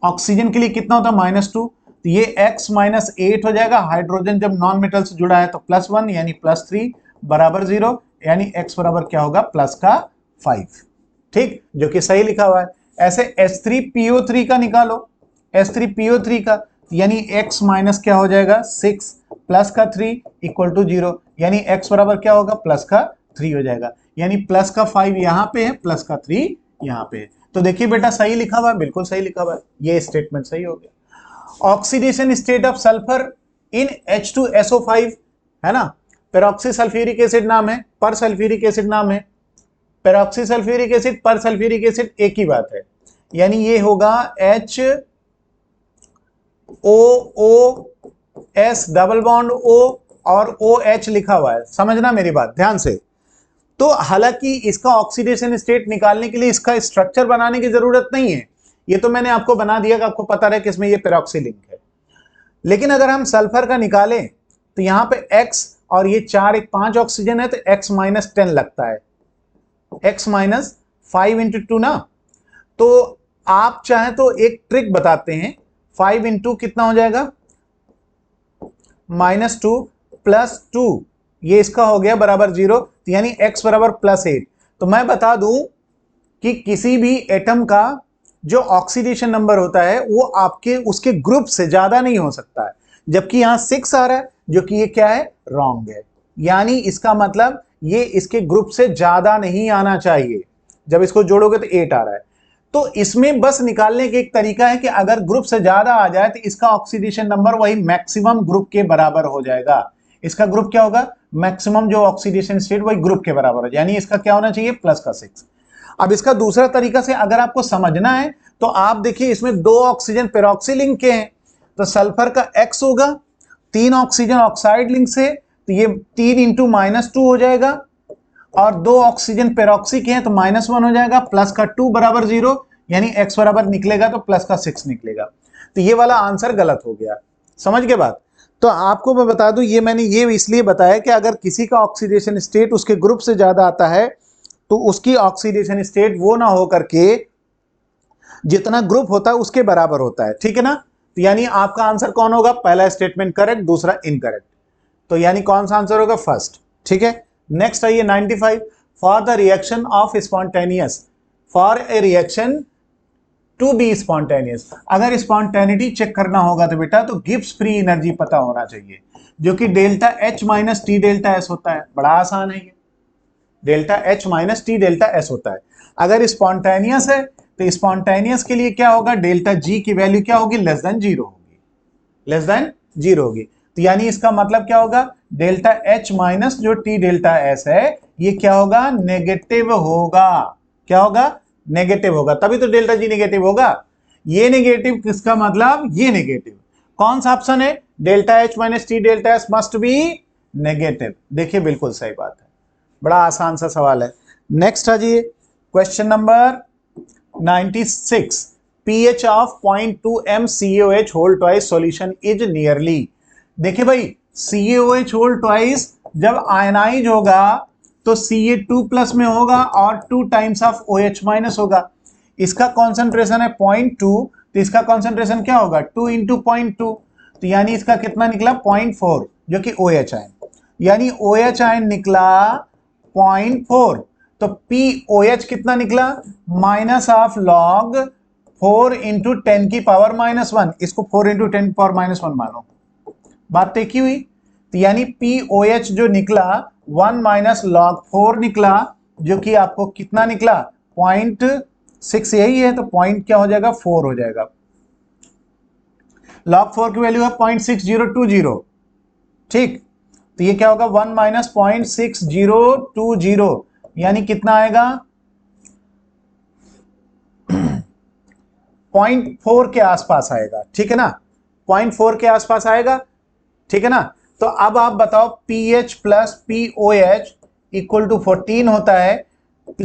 [SPEAKER 3] ऑक्सीजन के लिए कितना होता है -2, तो ये X-8 हो जाएगा। हाइड्रोजन जब नॉन मेटल से जुड़ा है तो +1 यानी +3 बराबर 0, यानी X बराबर क्या होगा +5, ठीक, जो कि सही लिखा हुआ है। ऐसे H3PO3 का निकालो, H3PO3 का, यानी X माइनस क्या हो जाएगा 6 +3 = 0, यानी X बराबर क्या होगा +3 हो जाएगा, यानी +5 यहां पे है, +3 यहां पे है। तो देखिए बेटा सही लिखा हुआ है, बिल्कुल सही लिखा हुआ है, ये स्टेटमेंट सही हो गया। Oxidation state of sulphur in H2SO5 है ना, पेरोक्सी सल्फ्यूरिक एसिड नाम है, पर सल्फ्यूरिक एसिड नाम है, पेरोक्सी सल्फ्यूरिक एसिड पर सल्फ्यूरिक एसिड एक ही बात है, यानी ये होगा HOOS डबल बॉन्ड O और OH लिखा हुआ है, समझना मेरी बात ध्यान से। तो हालांकि इसका ऑक्सीडेशन स्टेट निकालने के लिए इसका स्ट्रक्चर बनाने की जरूरत नहीं है, ये तो मैंने आपको बना दिया कि आपको पता रहे कि इसमें ये पेरोक्सी लिंक है, लेकिन अगर हम सल्फर का निकालें तो यहां पे X और ये 4 1 5 ऑक्सीजन है तो X-10 लगता है, X-5 × 2 ना। तो आप चाहें तो एक ट्रिक बताते हैं, 5 × कितना हो जाएगा -2 + 2, ये इसका हो गया बराबर 0, यानी X बराबर +8। तो मैं बता दूं कि किसी भी एटम का जो ऑक्सीडेशन नंबर होता है वो आपके उसके ग्रुप से ज्यादा नहीं हो सकता है, जबकि यहां 6 आ रहा है जो कि ये क्या है रॉन्ग है, यानी इसका मतलब ये इसके ग्रुप से ज्यादा नहीं आना चाहिए, जब इसको जोड़ोगे तो 8 आ रहा है। तो इसमें बस निकालने का एक तरीका है कि अगर ग्रुप से ज्यादा आ जाए तो इसका ऑक्सीडेशन नंबर वही मैक्सिमम ग्रुप के बराबर हो जाएगा। इसका ग्रुप क्या होगा, मैक्सिमम जो ऑक्सीडेशन स्टेट वही ग्रुप के बराबर हो, यानी इसका क्या होना चाहिए, प्लस का 6। अब इसका दूसरा तरीका से अगर आपको समझना है तो आप देखिए इसमें 2 ऑक्सीजन पेरोक्सी लिंक के हैं, तो सल्फर का X होगा, 3 ऑक्सीजन ऑक्साइड लिंक से, तो ये 3 इंटू -2 हो जाएगा, और 2 ऑक्सीजन पेरोक्सी के हैं तो -1 हो जाएगा, प्लस का 2 बराबर 0, यानी X बराबर निकलेगा तो प्लस का 6 निकलेगा। तो ये वाला आंसर गलत हो गया, समझ के बात। तो आपको मैं बता दूं, ये मैंने ये इसलिए बताया कि अगर किसी का ऑक्सीडेशन स्टेट उसके ग्रुप से ज्यादा आता है तो उसकी ऑक्सीडेशन स्टेट वो ना हो करके जितना ग्रुप होता है उसके बराबर होता है, ठीक है ना। तो यानी आपका आंसर कौन होगा, पहला स्टेटमेंट करेक्ट, दूसरा इनकरेक्ट, तो यानी कौन सा आंसर होगा, फर्स्ट, ठीक है। नेक्स्ट आइए 95, for the reaction of spontaneous, for a reaction to be spontaneous, अगर स्पॉन्टेनिटी चेक करना होगा तो बेटा तो गिब्स फ्री एनर्जी पता होना चाहिए, जो कि delta H minus T delta S होता है। बड़ा आसान है ये, delta H minus T delta S होता है। अगर स्पॉन्टेनियस है तो स्पॉन्टेनियस के लिए क्या होगा, डेल्टा G की वैल्यू क्या होगी, लेस देन 0 होगी, लेस देन 0 होगी। तो यानी इसका मतलब क्या होगा, डेल्टा H माइनस जो टी डेल्टा S है ये क्या होगा, नेगेटिव होगा। क्या होगा, नेगेटिव होगा, तभी तो डेल्टा G नेगेटिव होगा। ये नेगेटिव किसका मतलब, ये नेगेटिव, कौन सा ऑप्शन है, delta H minus T delta S must be negative. देखिए बिल्कुल सही बात है, बड़ा आसान सा सवाल है। नेक्स्ट आ जाइए question number 96, pH of 0.2 m CaOH whole twice solution is nearly. देखिए भाई CaOH होल ट्वाइस जब आयनाइज होगा तो Ca2 प्लस में होगा और 2 टाइम्स ऑफ OH माइनस होगा। इसका कॉन्सेंट्रेशन है 0.2, तो इसका कॉन्सेंट्रेशन क्या होगा, 2 इंटू 0.2, तो यानी इसका कितना निकला 0.4, जो कि OH आयन, यानी OH आयन निकला 0.4, तो POH कितना निकला, माइनस ऑफ लॉग 4 इंटू 10 की पावर -1, इसको 4 इंटू 10 की पावर -1 मानो, बात देखी हुई। तो यानी POH जो निकला 1 माइनस लॉग 4 निकला, जो कि आपको कितना निकला 0.6, यही है, तो पॉइंट क्या हो जाएगा 4 हो जाएगा। लॉग 4 की वैल्यू है 0.6020, ठीक, तो ये क्या होगा 1 माइनस 0.6020, यानी कितना आएगा 0.4 के आसपास आएगा, ठीक है ना, 0.4 के आसपास आएगा, ठीक है ना। तो अब आप बताओ pH plus POH equal to 14 होता है,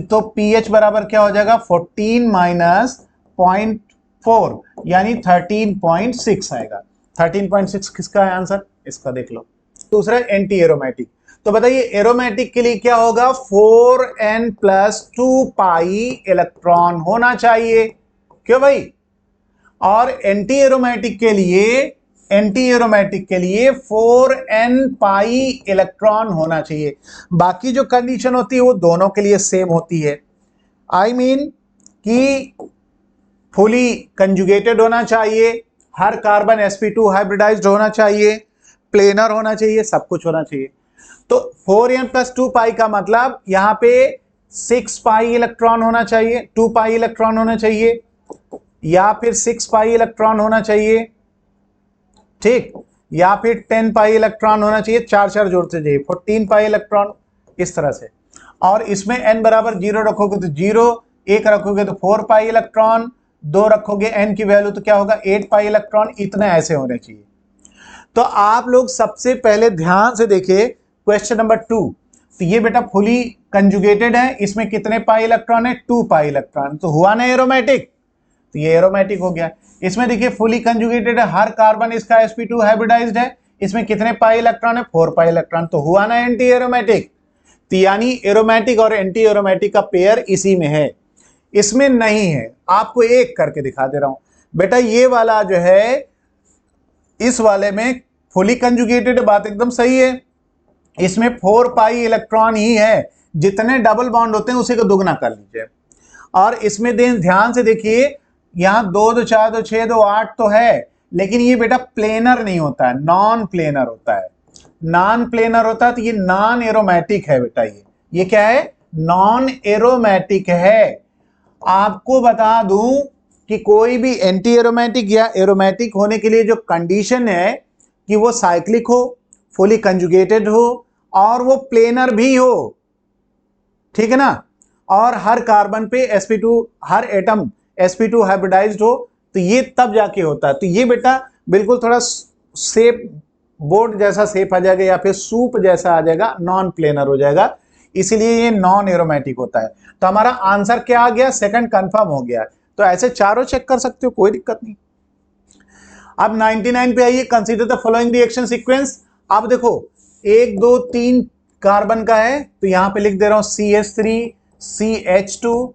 [SPEAKER 3] तो pH बराबर क्या हो जाएगा 14 माइनस 0.4, यानी 13.6 आएगा। 13.6 किसका है आंसर, इसका देख लो। दूसरा एंटी एरोमेटिक, तो बताइए एरोमेटिक के लिए क्या होगा, 4n प्लस 2 पाई इलेक्ट्रॉन होना चाहिए, क्यों भाई। और एंटी एरोमेटिक के लिए 4n पाई इलेक्ट्रॉन होना चाहिए। बाकी जो कंडीशन होती है वो दोनों के लिए सेम होती है, आई मीन कि फुली कंजुगेटेड होना चाहिए, हर कार्बन sp2 हाइब्रिडाइज्ड होना चाहिए, प्लेनर होना चाहिए, सब कुछ होना चाहिए। तो 4n प्लस 2 पाई का मतलब यहां पे 6 पाई इलेक्ट्रॉन होना चाहिए, 2 पाई इलेक्ट्रॉन होना चाहिए, या फिर 6 पाई इलेक्ट्रॉन होना चाहिए, ठीक, या फिर 10 पाई इलेक्ट्रॉन होना चाहिए, 4 जोड़ते जाइए 14 पाई इलेक्ट्रॉन, इस तरह से। और इसमें n बराबर 0 रखोगे तो 0, 1 रखोगे तो 4 पाई इलेक्ट्रॉन, 2 रखोगे n की वैल्यू तो क्या होगा 8 पाई इलेक्ट्रॉन, इतने ऐसे होने चाहिए। तो आप लोग सबसे पहले ध्यान से देखिए क्वेश्चन नंबर 2, तो ये बेटा फुली कंजुगेटेड है, इसमें कितने पाई इलेक्ट्रॉन है, 2 पाई इलेक्ट्रॉन, तो हुआ ना एरोमेटिक, तो ये एरोमेटिक हो गया। इसमें देखिए फुली कंजुगेटेड है, हर कार्बन इसका sp2 हाइब्रिडाइज्ड है, इसमें कितने पाई इलेक्ट्रॉन है, 4 पाई इलेक्ट्रॉन, तो हुआ ना एंटी एरोमेटिक। तो यानी एरोमेटिक और एंटी एरोमेटिक का पेयर इसी में है, इसमें नहीं है। आपको एक करके दिखा दे रहा हूं बेटा, ये वाला जो है इस वाले में फुली कंजुगेटेड, बात एकदम सही है, इसमें 4 पाई इलेक्ट्रॉन ही है, जितने डबल बॉन्ड होते हैं उसी को दुगना कर लीजिए। और इसमें ध्यान से देखिए, यहां 2 2 4 2 6 2 8 तो है, लेकिन ये बेटा प्लेनर नहीं होता है, नॉन प्लेनर होता है। नॉन प्लेनर होता है तो ये नॉन एरोमेटिक है बेटा, ये क्या है, नॉन एरोमेटिक है। आपको बता दूं कि कोई भी एंटी एरोमेटिक या एरोमेटिक होने के लिए जो कंडीशन है कि वो साइक्लिक हो, फुली कंजुगेटेड हो और वो प्लेनर भी हो, ठीक है ना, और हर कार्बन पे sp2, हर एटम sp2 हाइब्रिडाइज्ड हो, तो ये तब जाके होता है। तो ये बेटा बिल्कुल थोड़ा शेप बोर्ड जैसा शेप आ जाएगा या फिर सूप जैसा आ जाएगा, नॉन प्लेनर हो जाएगा, इसीलिए ये नॉन एरोमेटिक होता है। तो हमारा आंसर क्या आ गया, सेकंड कंफर्म हो गया। तो ऐसे चारों चेक कर सकते हो, कोई दिक्कत नहीं। अब 99 पे आइए, consider the following reaction sequence. अब देखो 1 2 3 कार्बन का है, तो यहां पे लिख दे रहा हूं CH3 CH2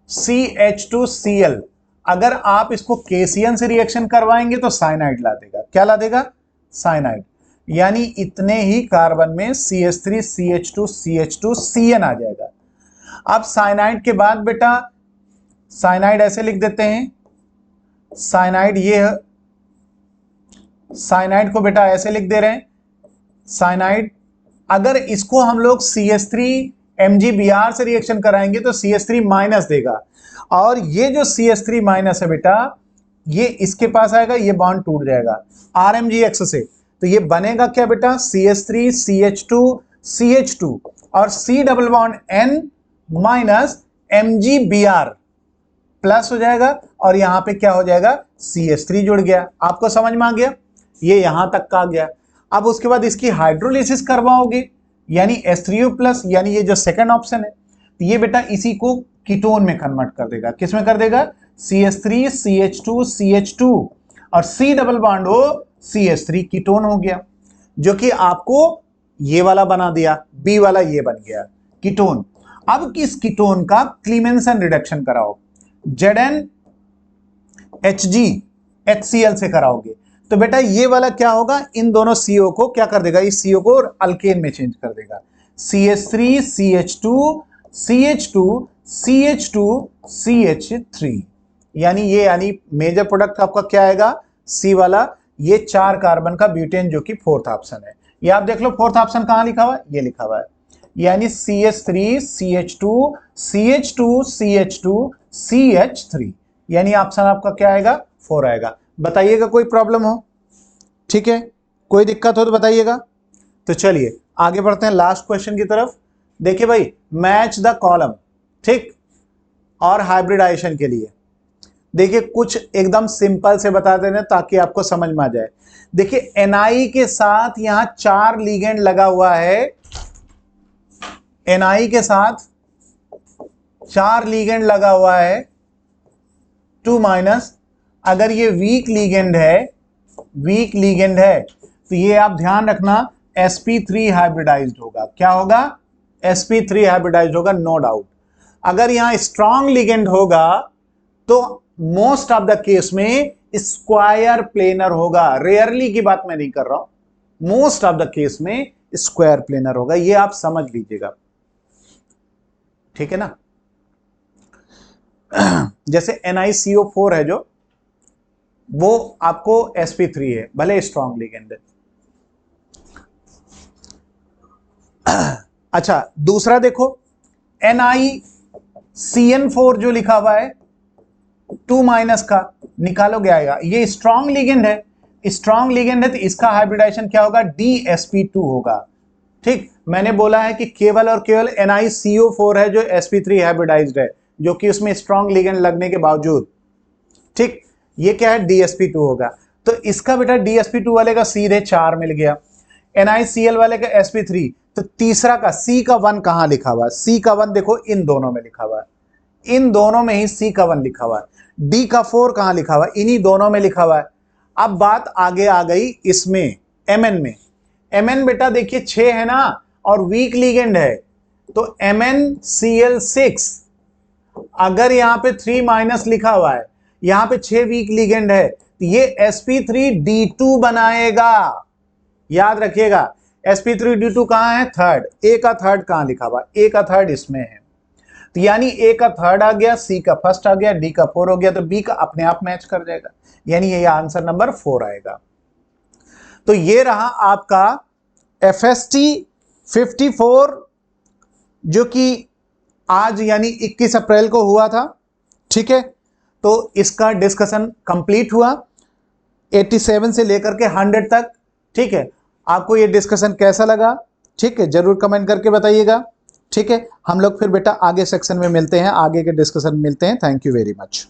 [SPEAKER 3] CH2Cl। अगर आप इसको केसीएन से रिएक्शन करवाएंगे तो साइनाइड ला देगा। क्या ला देगा, साइनाइड। यानी इतने ही कार्बन में CH3 CH2 CH2CN आ जाएगा। अब साइनाइड के बाद बेटा साइनाइड ऐसे लिख देते हैं, साइनाइड ये है, साइनाइड को बेटा ऐसे लिख दे रहे हैं, साइनाइड। अगर इसको हम लोग CH3 MgBr से रिएक्शन कराएंगे तो CH3 माइनस देगा, और ये जो CH3 माइनस है बेटा ये इसके पास आएगा, ये बॉन्ड टूट जाएगा RMgX से। तो ये बनेगा क्या बेटा, CH3 CH2 CH2 और C double bond N minus MgBr plus हो जाएगा, और यहां पे क्या हो जाएगा, CH3 जुड़ गया। आपको समझ में आ गया, ये यहां तक का आ गया। अब उसके बाद इसकी हाइड्रोलिसिस करवाओगे, यानी H3O प्लस, यानी ये जो सेकंड ऑप्शन है, तो ये बेटा इसी को कीटोन में कन्वर्ट कर देगा। किस में कर देगा, CH3 CH2 CH2 और C डबल बॉन्ड हो CH3, कीटोन हो गया, जो कि आपको ये वाला बना दिया, बी वाला ये बन गया कीटोन। अब किस कीटोन का क्लीमेंसन रिडक्शन कराओ, Zn Hg HCl से कराओगे, तो बेटा ये वाला क्या होगा, इन दोनों CO को क्या कर देगा, इस CO को अल्केन में चेंज कर देगा, CH3 CH2 CH2 CH2 CH3, यानी ये यानी मेजर प्रोडक्ट आपका क्या आएगा, C वाला, ये 4 कार्बन का ब्यूटेन जो कि फोर्थ ऑप्शन है। ये आप देख लो फोर्थ ऑप्शन कहां लिखा हुआ है, ये लिखा हुआ है, यानी CH3 CH2 CH2 CH2 CH3, यानी ऑप्शन आपका क्या आएगा, 4 आएगा। बताइएगा कोई प्रॉब्लम हो, ठीक है, कोई दिक्कत हो तो बताइएगा। तो चलिए आगे बढ़ते हैं लास्ट क्वेश्चन की तरफ। देखिए भाई, मैच द कॉलम, ठीक, और हाइब्रिडाइजेशन के लिए देखिए कुछ एकदम सिंपल से बता देना ताकि आपको समझ में आ जाए। देखिए Ni के साथ यहां 4 लिगेंड लगा हुआ है, Ni के साथ 4 लिगेंड लगा हुआ है, 2 माइनस। अगर ये वीक लिगेंड है तो ये आप ध्यान रखना sp3 हाइब्रिडाइज्ड होगा। क्या होगा, sp3 हाइब्रिडाइज्ड होगा, नो डाउट। अगर यहां स्ट्रॉन्ग लिगेंड होगा तो मोस्ट ऑफ द केस में स्क्वायर प्लेनर होगा, रेयरली की बात मैं नहीं कर रहा हूं, मोस्ट ऑफ द केस में स्क्वायर प्लेनर होगा, ये आप समझ लीजिएगा, ठीक है ना। जैसे NiCO4 है जो, वो आपको sp3 है, भले स्ट्रॉन्ग लिगेंड है। अच्छा दूसरा देखो, NiCN4 जो लिखा हुआ है 2 माइनस का, निकालोगे आएगा, ये स्ट्रॉन्ग लिगेंड है, स्ट्रॉन्ग लिगेंड है तो इसका हाइब्रिडाइजेशन क्या होगा, DsP2 होगा। ठीक, मैंने बोला है कि केवल और केवल NiCO4 है जो sp3 हाइब्रिडाइज्ड है, जो कि उसमें स्ट्रॉन्ग लिगेंड लगने के बावजूद, ठीक, ये क्या है, DsP2 होगा। तो इसका बेटा DsP2 वाले का सीधे 4 मिल गया, NiCl वाले का sp3, तो तीसरा का C का 1 कहां लिखा हुआ है, C का 1 देखो इन दोनों में लिखा हुआ है, इन दोनों में ही C का 1 लिखा हुआ है। D का 4 कहां लिखा हुआ है, इन्हीं दोनों में लिखा हुआ है। अब बात आगे आ गई इसमें Mn में, Mn बेटा देखिए 6 है ना, और वीक लिगेंड है, तो MnCl6, अगर यहां पे 3 माइनस लिखा हुआ है, यहां पे 6 वीक लिगेंड है, तो ये sp3d2 बनाएगा। याद रखिएगा sp3d2 कहां है, थर्ड, A का थर्ड कहां लिखा हुआ, A का थर्ड इसमें है, तो यानी A का थर्ड आ गया, C का फर्स्ट आ गया, D का 4 हो गया, तो B का अपने आप मैच कर जाएगा, यानी ये आंसर नंबर 4 आएगा। तो ये रहा आपका FST 54 जो कि आज यानी 21 अप्रैल को हुआ था, ठीक है, तो इसका डिस्कशन कंप्लीट हुआ 87 से लेकर के 100 तक। ठीक है, आपको ये डिस्कशन कैसा लगा? ठीक है, जरूर कमेंट करके बताइएगा। ठीक है, हम लोग फिर बेटा आगे सेक्शन में मिलते हैं, आगे के डिस्कशन में मिलते हैं। Thank you very much.